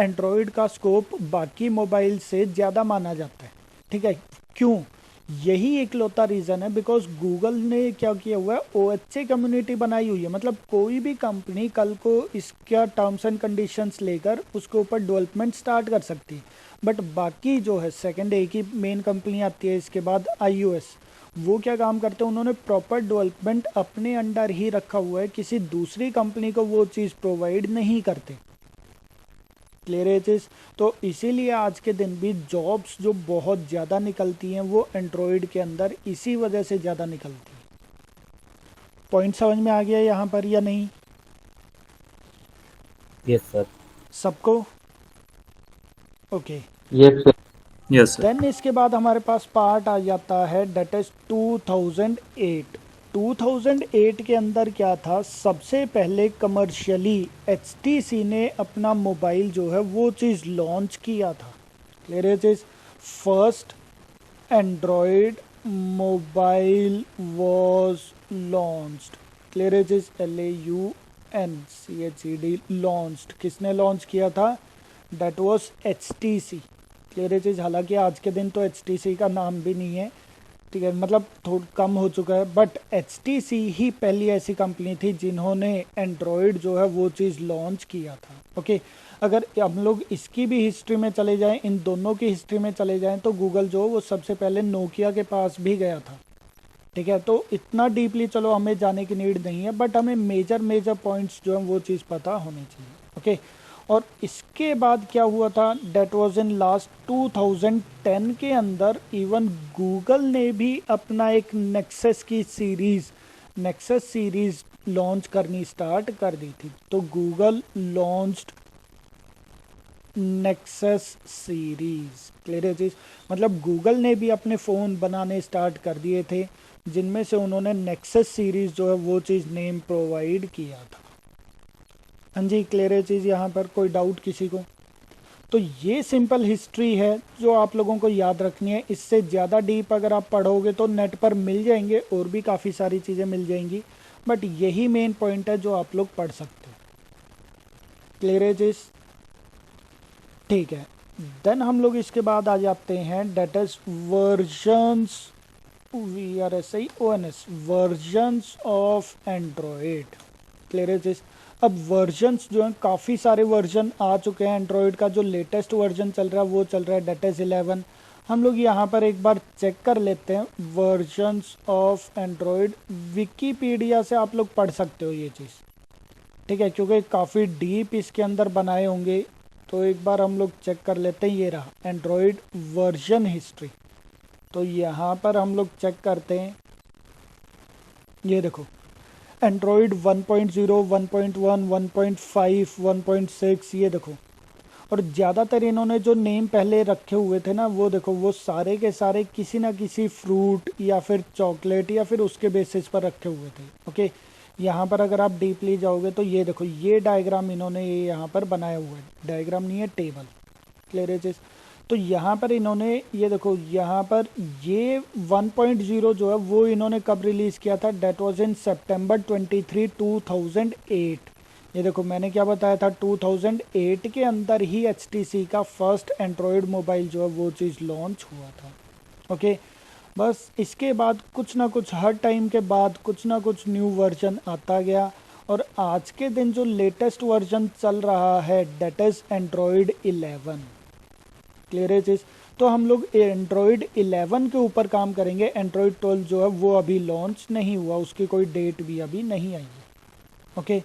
एंड्रॉयड का स्कोप बाकी मोबाइल से ज़्यादा माना जाता है, ठीक है। क्यों? यही इकलौता रीज़न है, बिकॉज गूगल ने क्या किया हुआ है, OHA कम्युनिटी बनाई हुई है। मतलब कोई भी कंपनी कल को इसका टर्म्स एंड कंडीशंस लेकर उसके ऊपर डेवलपमेंट स्टार्ट कर सकती है। बट बाकी जो है सेकंड एक ही मेन कंपनी आती है इसके बाद iOS, वो क्या काम करते हैं, उन्होंने प्रॉपर डेवलपमेंट अपने अंडर ही रखा हुआ है, किसी दूसरी कंपनी को वो चीज़ प्रोवाइड नहीं करते। क्लियर है चीज़। तो इसीलिए आज के दिन भी जॉब्स जो बहुत ज़्यादा निकलती हैं वो एंड्रॉयड के अंदर इसी वजह से ज़्यादा निकलती है। पॉइंट समझ में आ गया यहाँ पर या नहीं यस सर। सबको? Okay. Yes sir. Yes sir. Then इसके बाद हमारे पास पार्ट आ जाता है डेट इज 2008। 2008 के अंदर क्या था, सबसे पहले कमर्शियली HTC ने अपना मोबाइल जो है वो चीज़ लॉन्च किया था। क्लियर है चीज़। First Android mobile was launched. Clear है चीज़। LAUNCHED launched. किसने लॉन्च किया था? Date was HTC। क्लियर है चीज़। हालांकि आज के दिन तो HTC का नाम भी नहीं है, ठीक है, मतलब थोड़ा कम हो चुका है, बट HTC ही पहली ऐसी कंपनी थी जिन्होंने एंड्रॉयड जो है वो चीज़ लॉन्च किया था। ओके। अगर हम लोग इसकी भी हिस्ट्री में चले जाएं, इन दोनों की हिस्ट्री में चले जाएं, तो गूगल जो वो सबसे पहले नोकिया के पास भी गया था। ठीक है, तो इतना डीपली चलो हमें जाने की नीड नहीं है, बट हमें मेजर पॉइंट्स जो है वो चीज़ पता होनी चाहिए। ओके। और इसके बाद क्या हुआ था, डेट वॉज इन लास्ट 2010 के अंदर इवन गूगल ने भी अपना एक नेक्सस सीरीज लॉन्च करनी स्टार्ट कर दी थी। तो Google launched nexus series. Clear है चीज़। मतलब गूगल ने भी अपने फ़ोन बनाने स्टार्ट कर दिए थे, जिनमें से उन्होंने नेक्सस सीरीज जो है वो चीज़ नेम प्रोवाइड किया था। हाँ जी, क्लियर है चीज़। यहाँ पर कोई डाउट किसी को? तो ये सिंपल हिस्ट्री है जो आप लोगों को याद रखनी है। इससे ज़्यादा डीप अगर आप पढ़ोगे तो नेट पर मिल जाएंगे, और भी काफ़ी सारी चीज़ें मिल जाएंगी, बट यही मेन पॉइंट है जो आप लोग पढ़ सकते हो। क्लियर है चीज़। ठीक है। देन हम लोग इसके बाद आ जाते हैं that is versions VRSIONS versions of Android. Clear है चीज़। अब वर्जन्स जो हैं, काफ़ी सारे वर्जन आ चुके हैं एंड्रॉयड का। जो लेटेस्ट वर्जन चल रहा है वो चल रहा है डेट इज 11। हम लोग यहाँ पर एक बार चेक कर लेते हैं वर्जन्स ऑफ एंड्रॉयड। विकीपीडिया से आप लोग पढ़ सकते हो ये चीज़, ठीक है, क्योंकि काफ़ी डीप इसके अंदर बनाए होंगे। तो एक बार हम लोग चेक कर लेते हैं। ये रहा एंड्रॉयड वर्जन हिस्ट्री। तो यहाँ पर हम लोग चेक करते हैं। ये देखो एंड्रॉयड 1.0, 1.1, 1.5, 1.6, ये देखो। और ज़्यादातर इन्होंने जो नेम पहले रखे हुए थे ना, वो देखो, वो सारे के सारे किसी ना किसी फ्रूट या फिर चॉकलेट या फिर उसके बेसिस पर रखे हुए थे। ओके। यहाँ पर अगर आप डीपली जाओगे तो ये देखो, ये डायग्राम इन्होंने ये यहाँ पर बनाया हुआ है। डायग्राम नहीं है, टेबल। क्लियर है चीज़। तो यहाँ पर इन्होंने ये देखो, यहाँ पर ये 1.0 जो है वो इन्होंने कब रिलीज़ किया था, डेट वॉज इन September 23, 2008। ये देखो, मैंने क्या बताया था, 2008 के अंदर ही HTC का फर्स्ट एंड्रॉयड मोबाइल जो है वो चीज़ लॉन्च हुआ था। ओके। बस इसके बाद कुछ ना कुछ, हर टाइम के बाद कुछ ना कुछ न्यू वर्जन आता गया, और आज के दिन जो लेटेस्ट वर्जन चल रहा है डेट इज़ एंड्रॉयड 11। क्लियर है चीज़। तो हम लोग एंड्रॉयड 11 के ऊपर काम करेंगे। एंड्रॉयड 12 जो है वो अभी लॉन्च नहीं हुआ, उसकी कोई डेट भी अभी नहीं आई है। ओके।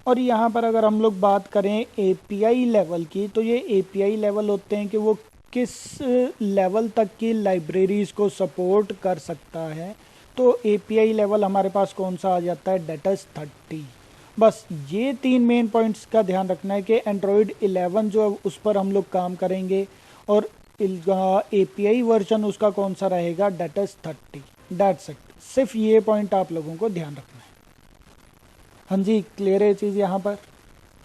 और यहाँ पर अगर हम लोग बात करें API लेवल की, तो ये API लेवल होते हैं कि वो किस लेवल तक की लाइब्रेरीज को सपोर्ट कर सकता है। तो API लेवल हमारे पास कौन सा आ जाता है, डेट इज 30। बस ये 3 मेन पॉइंट्स का ध्यान रखना है कि एंड्रॉयड 11 जो है उस पर हम लोग काम करेंगे, और API वर्जन उसका कौन सा रहेगा, डेट इज 30। That's it. सिर्फ ये पॉइंट आप लोगों को ध्यान रखना है। हाँ जी, क्लियर है चीज़ यहाँ पर।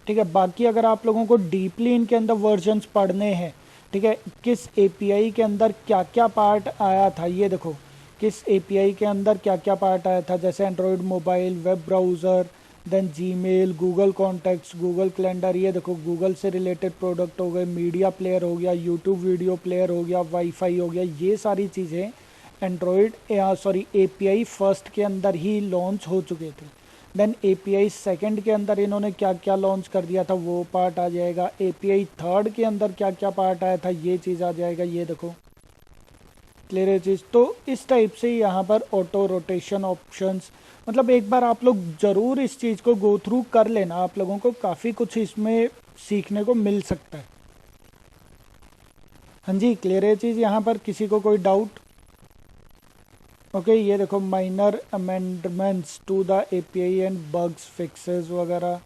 ठीक है। बाकी अगर आप लोगों को डीपली इनके अंदर वर्जन्स पढ़ने हैं, ठीक है, किस API के अंदर क्या क्या पार्ट आया था, ये देखो किस API के अंदर क्या क्या पार्ट आया था, जैसे Android mobile, web browser, then Gmail, Google contacts, Google calendar, ये देखो गूगल से रिलेटेड प्रोडक्ट हो गए, मीडिया प्लेयर हो गया, यूट्यूब वीडियो प्लेयर हो गया, वाईफाई हो गया, ये सारी चीज़ें एंड्रॉयड सॉरी एपीआई फर्स्ट के अंदर ही लॉन्च हो चुके थे। देन एपीआई सेकंड के अंदर इन्होंने क्या क्या लॉन्च कर दिया था वो पार्ट आ जाएगा। एपीआई थर्ड के अंदर क्या क्या पार्ट आया था ये चीज़ आ जाएगा। ये देखो क्लियर है चीज़। तो इस टाइप से यहाँ पर ऑटो रोटेशन ऑप्शंस, मतलब एक बार आप लोग ज़रूर इस चीज़ को गो थ्रू कर लेना, आप लोगों को काफ़ी कुछ इसमें सीखने को मिल सकता है। हाँ जी क्लियर है चीज़। यहाँ पर किसी को कोई डाउट? ओके ये देखो minor amendments to the API and bugs fixes वगैरह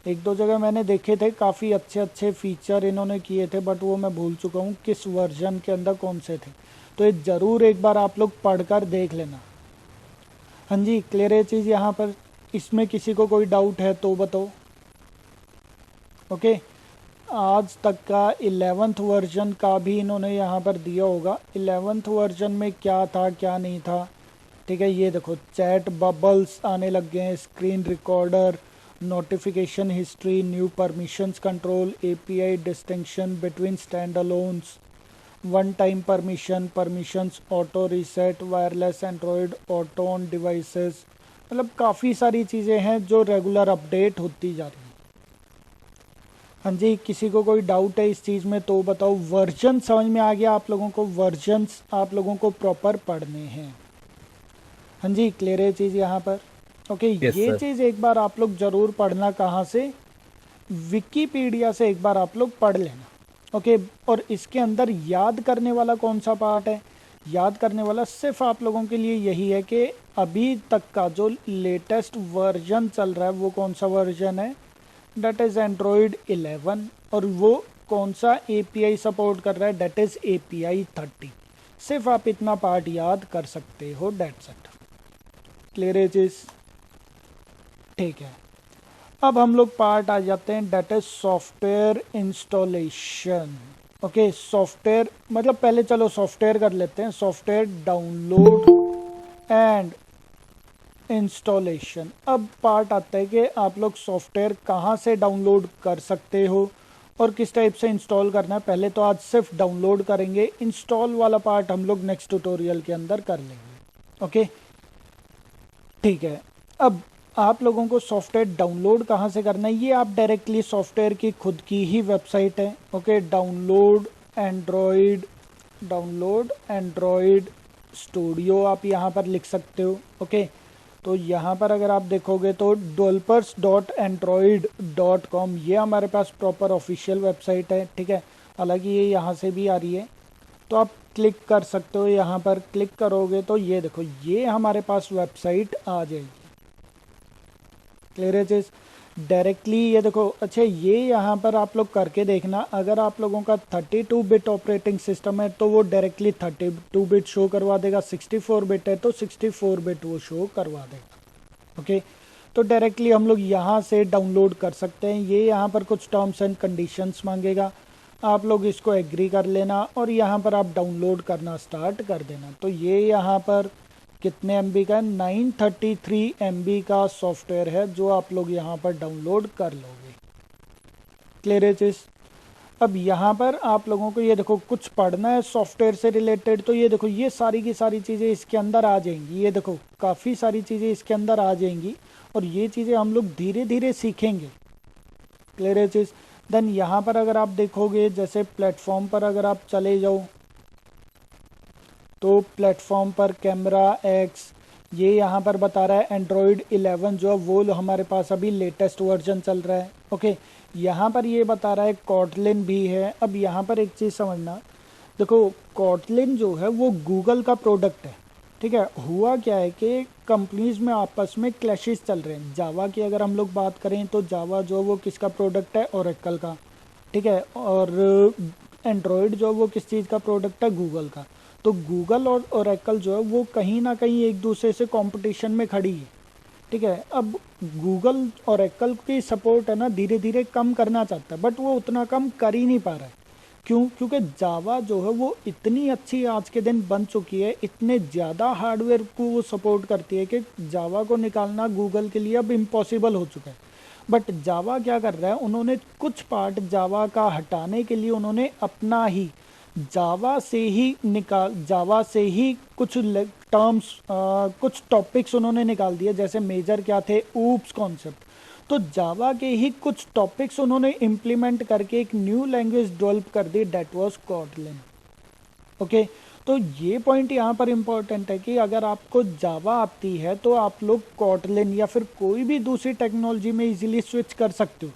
एक दो जगह मैंने देखे थे, काफ़ी अच्छे अच्छे फीचर इन्होंने किए थे, बट वो मैं भूल चुका हूँ किस वर्जन के अंदर कौन से थे। तो ये ज़रूर एक बार आप लोग पढ़कर देख लेना। हाँ जी क्लियर है चीज़। यहाँ पर इसमें किसी को कोई डाउट है तो बताओ। ओके आज तक का 11th वर्जन का भी इन्होंने यहाँ पर दिया होगा। 11th वर्जन में क्या था क्या नहीं था, ठीक है। ये देखो चैट बबल्स आने लग गए हैं, screen recorder, notification history, new permissions control, API distinction between stand allowance, one time permissions, auto reset, wireless Android, auto on devices, मतलब काफ़ी सारी चीज़ें हैं जो रेगुलर अपडेट होती जा रही हैं। हाँ जी किसी को कोई डाउट है इस चीज़ में तो बताओ। वर्जन समझ में आ गया आप लोगों को? वर्जन्स आप लोगों को प्रॉपर पढ़ने हैं। हाँ जी क्लियर है चीज़ यहाँ पर। ओके Yes, ये sir. चीज़ एक बार आप लोग ज़रूर पढ़ना। कहाँ से? विकीपीडिया से एक बार आप लोग पढ़ लेना। ओके और इसके अंदर याद करने वाला कौन सा पार्ट है? याद करने वाला सिर्फ आप लोगों के लिए यही है कि अभी तक का जो लेटेस्ट वर्जन चल रहा है वो कौन सा वर्जन है, डेट इज़ एंड्रॉयड 11, और वो कौन सा एपीआई सपोर्ट कर रहा है, डेट इज़ एपीआई 30। सिर्फ आप इतना पार्ट याद कर सकते हो, डेट्स इट। क्लियर है चीज़? ठीक है अब हम लोग पार्ट आ जाते हैं that is software installation. Okay software मतलब पहले चलो सॉफ्टवेयर कर लेते हैं। Software download and installation. अब पार्ट आता है कि आप लोग सॉफ्टवेयर कहाँ से डाउनलोड कर सकते हो और किस टाइप से इंस्टॉल करना है। पहले तो आज सिर्फ डाउनलोड करेंगे, इंस्टॉल वाला पार्ट हम लोग नेक्स्ट ट्यूटोरियल के अंदर कर लेंगे। ओके ठीक है। अब आप लोगों को सॉफ्टवेयर डाउनलोड कहाँ से करना है, ये आप डायरेक्टली सॉफ्टवेयर की खुद की ही वेबसाइट है। ओके डाउनलोड एंड्रॉयड स्टूडियो आप यहाँ पर लिख सकते हो। ओके तो यहाँ पर अगर आप देखोगे तो developers.android.com ये हमारे पास प्रॉपर ऑफिशियल वेबसाइट है, ठीक है। हालांकि ये यहाँ से भी आ रही है, तो आप क्लिक कर सकते हो। यहाँ पर क्लिक करोगे तो ये देखो ये हमारे पास वेबसाइट आ जाएगी। क्लियर है चीज़? डायरेक्टली ये देखो। अच्छा ये यहाँ पर आप लोग करके देखना, अगर आप लोगों का 32 बिट ऑपरेटिंग सिस्टम है तो वो डायरेक्टली 32 बिट शो करवा देगा, 64 बिट है तो 64 बिट वो शो करवा देगा। ओके तो डायरेक्टली हम लोग यहाँ से डाउनलोड कर सकते हैं। ये यहाँ पर कुछ टर्म्स एंड कंडीशंस मांगेगा, आप लोग इसको एग्री कर लेना और यहाँ पर आप डाउनलोड करना स्टार्ट कर देना। तो ये यहाँ पर कितने MB का है, 933 MB का सॉफ्टवेयर है जो आप लोग यहाँ पर डाउनलोड कर लोगे। क्लियर है चीज़? अब यहाँ पर आप लोगों को ये देखो कुछ पढ़ना है सॉफ्टवेयर से रिलेटेड, तो ये देखो ये सारी की सारी चीज़ें इसके अंदर आ जाएंगी। ये देखो काफ़ी सारी चीज़ें इसके अंदर आ जाएंगी और ये चीज़ें हम लोग धीरे धीरे सीखेंगे। क्लियर है चीज़? देन यहाँ पर अगर आप देखोगे जैसे प्लेटफॉर्म पर अगर आप चले जाओ तो प्लेटफॉर्म पर कैमरा एक्स ये यहाँ पर बता रहा है एंड्रॉयड 11 जो है वो हमारे पास अभी लेटेस्ट वर्जन चल रहा है। ओके यहाँ पर ये बता रहा है कॉटलिन भी है। अब यहाँ पर एक चीज़ समझना, देखो कॉटलिन जो है वो गूगल का प्रोडक्ट है, ठीक है। हुआ क्या है कि कंपनीज में आपस में क्लैशेस चल रहे हैं। जावा की अगर हम लोग बात करें तो जावा जो वो किसका प्रोडक्ट है, ओरेकल का, ठीक है। और एंड्रॉयड जो वो किस चीज़ का प्रोडक्ट है, गूगल का। तो गूगल और ओरेकल जो है वो कहीं ना कहीं एक दूसरे से कंपटीशन में खड़ी है, ठीक है। अब गूगल ओरेकल की सपोर्ट है ना धीरे धीरे कम करना चाहता है, बट वो उतना कम कर ही नहीं पा रहा है। क्यों? क्योंकि जावा जो है वो इतनी अच्छी आज के दिन बन चुकी है, इतने ज़्यादा हार्डवेयर को वो सपोर्ट करती है कि जावा को निकालना गूगल के लिए अब इम्पॉसिबल हो चुका है। बट जावा क्या कर रहा है, उन्होंने कुछ पार्ट जावा का हटाने के लिए उन्होंने अपना ही जावा से ही कुछ टर्म्स, कुछ टॉपिक्स उन्होंने निकाल दिए, जैसे मेजर क्या थे, ऊप्स कॉन्सेप्ट। तो जावा के ही कुछ टॉपिक्स उन्होंने इम्प्लीमेंट करके एक न्यू लैंग्वेज डेवलप कर दी, डेट वाज कॉटलिन। ओके, तो ये पॉइंट यहाँ पर इम्पोर्टेंट है कि अगर आपको जावा आती है तो आप लोग कॉटलिन या फिर कोई भी दूसरी टेक्नोलॉजी में इजीली स्विच कर सकते हो,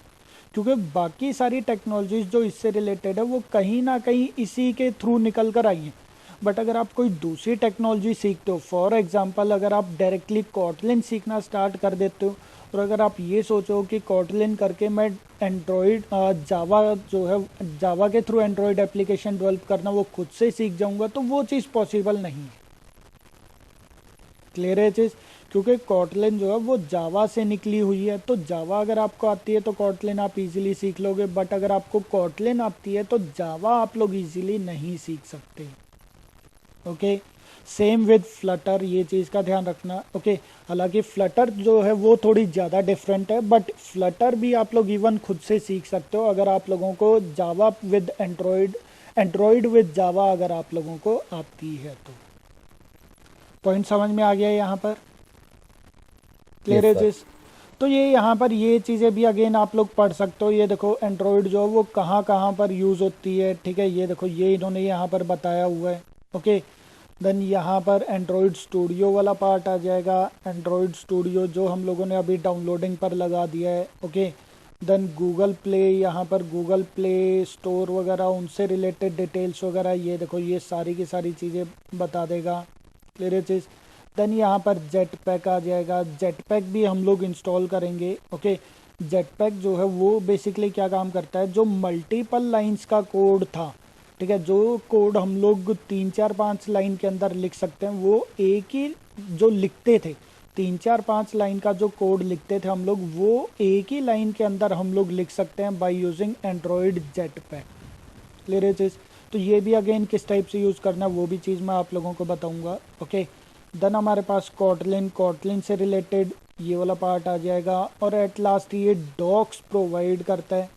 क्योंकि बाकी सारी टेक्नोलॉजीज जो इससे रिलेटेड है वो कहीं ना कहीं इसी के थ्रू निकल कर आई हैं। बट अगर आप कोई दूसरी टेक्नोलॉजी सीखते हो, फॉर एग्जांपल अगर आप डायरेक्टली कॉटलिन सीखना स्टार्ट कर देते हो, और अगर आप ये सोचो कि कॉटलिन करके मैं एंड्रॉयड जावा जो है, जावा के थ्रू एंड्रॉयड एप्लीकेशन डेवलप करना वो खुद से सीख जाऊंगा, तो वो चीज़ पॉसिबल नहीं है। क्लियर है चीज़? क्योंकि कॉटलिन जो है वो जावा से निकली हुई है, तो जावा अगर आपको आती है तो कॉटलिन आप इजीली सीख लोगे, बट अगर आपको कॉटलिन आती है तो जावा आप लोग इजीली नहीं सीख सकते। ओके, सेम विद फ्लटर, ये चीज़ का ध्यान रखना। ओके, हालांकि फ्लटर जो है वो थोड़ी ज़्यादा डिफरेंट है, बट फ्लटर भी आप लोग इवन खुद से सीख सकते हो अगर आप लोगों को Java with Android, Android with Java अगर आप लोगों को आती है तो। पॉइंट समझ में आ गया यहाँ पर? क्लियर है Yes, चीज़? तो ये यहाँ पर ये चीज़ें भी अगेन आप लोग पढ़ सकते हो। ये देखो एंड्रॉयड जो है वो कहाँ कहाँ पर यूज़ होती है, ठीक है, ये देखो ये इन्होंने यहाँ पर बताया हुआ है। ओके, देन यहाँ पर एंड्रॉयड स्टूडियो वाला पार्ट आ जाएगा, एंड्रॉयड स्टूडियो जो हम लोगों ने अभी डाउनलोडिंग पर लगा दिया है। ओके, देन गूगल प्ले, यहाँ पर गूगल प्ले स्टोर वगैरह उनसे रिलेटेड डिटेल्स वगैरह, ये देखो ये सारी की सारी चीज़ें बता देगा। क्लियर चीज़? देन यहाँ पर जेट पैक आ जाएगा, जेट पैक भी हम लोग इंस्टॉल करेंगे। ओके, जेट पैक जो है वो बेसिकली क्या काम करता है, जो मल्टीपल लाइंस का कोड था, ठीक है, जो कोड हम लोग 3-4-5 लाइन के अंदर लिख सकते हैं, वो एक ही जो लिखते थे 3-4-5 लाइन का जो कोड लिखते थे हम लोग, वो एक ही लाइन के अंदर हम लोग लिख सकते हैं by using Android jet pack. Clear है चीज़? तो ये भी अगेन किस टाइप से यूज़ करना है वो भी चीज़ मैं आप लोगों को बताऊंगा। ओके, देन हमारे पास कॉटलिन, कॉटलिन से रिलेटेड ये वाला पार्ट आ जाएगा, और एट लास्ट ये डॉक्स प्रोवाइड करता है,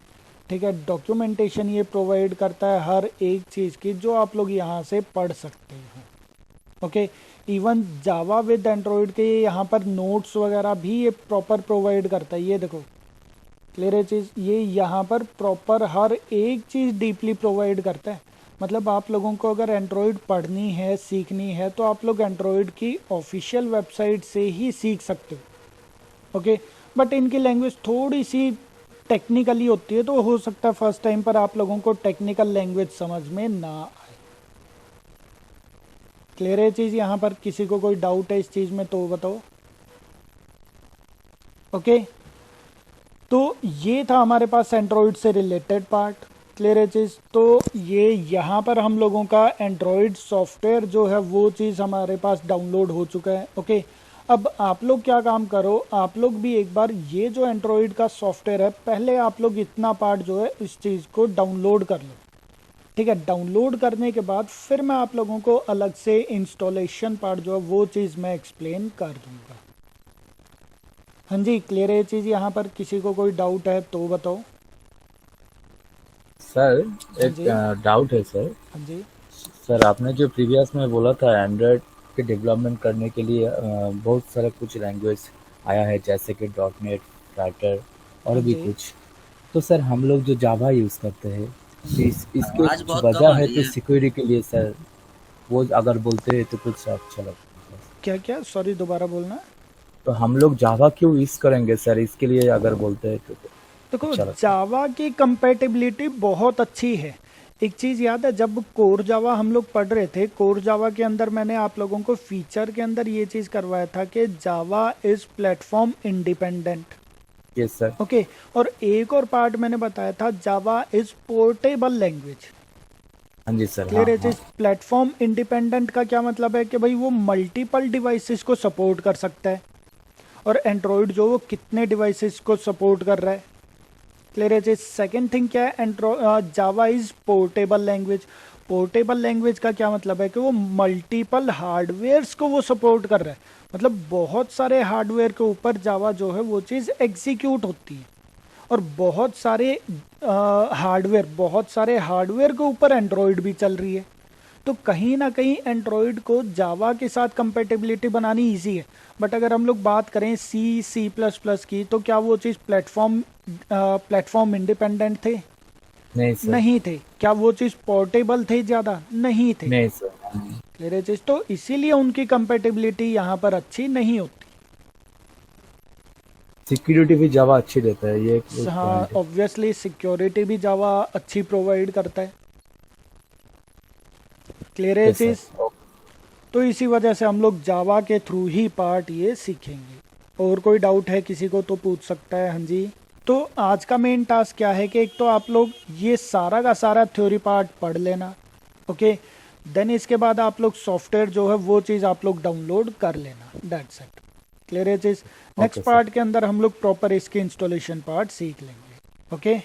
ठीक है, डॉक्यूमेंटेशन ये प्रोवाइड करता है हर एक चीज़ की जो आप लोग यहाँ से पढ़ सकते हो। Okay, even Java with Android के यहाँ पर नोट्स वगैरह भी ये प्रॉपर प्रोवाइड करता है। ये देखो क्लियर है चीज़, ये यहाँ पर प्रॉपर हर एक चीज़ डीपली प्रोवाइड करता है। मतलब आप लोगों को अगर एंड्रॉयड पढ़नी है, सीखनी है, तो आप लोग एंड्रॉयड की ऑफिशियल वेबसाइट से ही सीख सकते हो। ओके, बट इनकी लैंग्वेज थोड़ी सी टेक्निकली होती है, तो हो सकता है फर्स्ट टाइम पर आप लोगों को टेक्निकल लैंग्वेज समझ में ना आए। क्लियर है चीज़? यहाँ पर किसी को कोई डाउट है इस चीज़ में तो बताओ। ओके, तो ये था हमारे पास एंड्रॉयड से रिलेटेड पार्ट। क्लियर है चीज़? तो ये यहाँ पर हम लोगों का एंड्रॉयड सॉफ्टवेयर जो है वो चीज़ हमारे पास डाउनलोड हो चुका है। ओके, अब आप लोग क्या काम करो, आप लोग भी एक बार ये जो एंड्रॉयड का सॉफ्टवेयर है, पहले आप लोग इतना पार्ट जो है इस चीज़ को डाउनलोड कर लो, ठीक है। डाउनलोड करने के बाद फिर मैं आप लोगों को अलग से इंस्टॉलेशन पार्ट जो है वो चीज़ मैं एक्सप्लेन कर दूंगा। हाँ जी, क्लियर है ये चीज़? यहाँ पर किसी को कोई डाउट है तो बताओ। सर एक जी। डाउट है सर। हाँ जी, सर आपने जो प्रीवियस में बोला था एंड्रॉयड के डेवलपमेंट करने के लिए बहुत सारा कुछ लैंग्वेज आया है, जैसे कि डॉटनेट, फ्लटर और भी जी। कुछ। तो सर हम लोग जो जावा यूज़ करते हैं, इसके आवाज कुछ बहुत कम वजह आ है रही तो है। सिक्योरिटी के लिए सर, वो अगर बोलते हैं तो कुछ अच्छा लगता है। क्या क्या, सॉरी दोबारा बोलना। तो हम लोग जावा क्यों यूज़ करेंगे सर, इसके लिए अगर बोलते हैं तो देखो अच्छा लगता है। जावा की कंपैटिबिलिटी बहुत अच्छी है। एक चीज़ याद है, जब कोर जावा हम लोग पढ़ रहे थे, कोर जावा के अंदर मैंने आप लोगों को फीचर के अंदर ये चीज़ करवाया था कि जावा is platform independent. Yes sir. Okay, और एक और पार्ट मैंने बताया था, जावा इज़ पोर्टेबल लैंग्वेज। हाँ जी सर। क्लियर है हाँ, चीज़? प्लेटफॉर्म इंडिपेंडेंट का क्या मतलब है कि भाई वो मल्टीपल डिवाइसेस को सपोर्ट कर सकता है, और एंड्रॉयड जो वो कितने डिवाइसेस को सपोर्ट कर रहा है। क्लियर है चीज़? सेकेंड थिंग क्या है, Java is portable language. Portable language का क्या मतलब है कि वो मल्टीपल हार्डवेयर्स को वो सपोर्ट कर रहा है, मतलब बहुत सारे हार्डवेयर के ऊपर जावा जो है वो चीज़ एग्जीक्यूट होती है। और बहुत सारे हार्डवेयर के ऊपर एंड्रॉयड भी चल रही है। तो कहीं ना कहीं एंड्रॉयड को जावा के साथ कंपेटेबिलिटी बनानी इजी है। बट अगर हम लोग बात करें सी प्लस प्लस की, तो क्या वो चीज़ प्लेटफॉर्म इंडिपेंडेंट थे? नहीं सर। नहीं थे। क्या वो चीज़ पोर्टेबल थे ज़्यादा? नहीं थे। नहीं सर। क्लियर है चीज़? तो इसीलिए उनकी कंपेटेबिलिटी यहाँ पर अच्छी नहीं होती। सिक्योरिटी भी जावा अच्छी देता है, ये एक हाँ, पॉइंट है। ऑब्वियसली सिक्योरिटी भी जावा अच्छी प्रोवाइड करता है। क्लियर है Yes, चीज़? sir. तो इसी वजह से हम लोग जावा के थ्रू ही पार्ट ये सीखेंगे। और कोई डाउट है किसी को तो पूछ सकता है। हाँ जी। तो आज का मेन टास्क क्या है कि एक तो आप लोग ये सारा का सारा थ्योरी पार्ट पढ़ लेना, ओके। देन इसके बाद आप लोग सॉफ्टवेयर जो है वो चीज़ आप लोग डाउनलोड कर लेना, दैट्स इट। क्लियर है चीज़? Next sir. पार्ट के अंदर हम लोग प्रॉपर इसकी इंस्टॉलेशन पार्ट सीख लेंगे, ओके।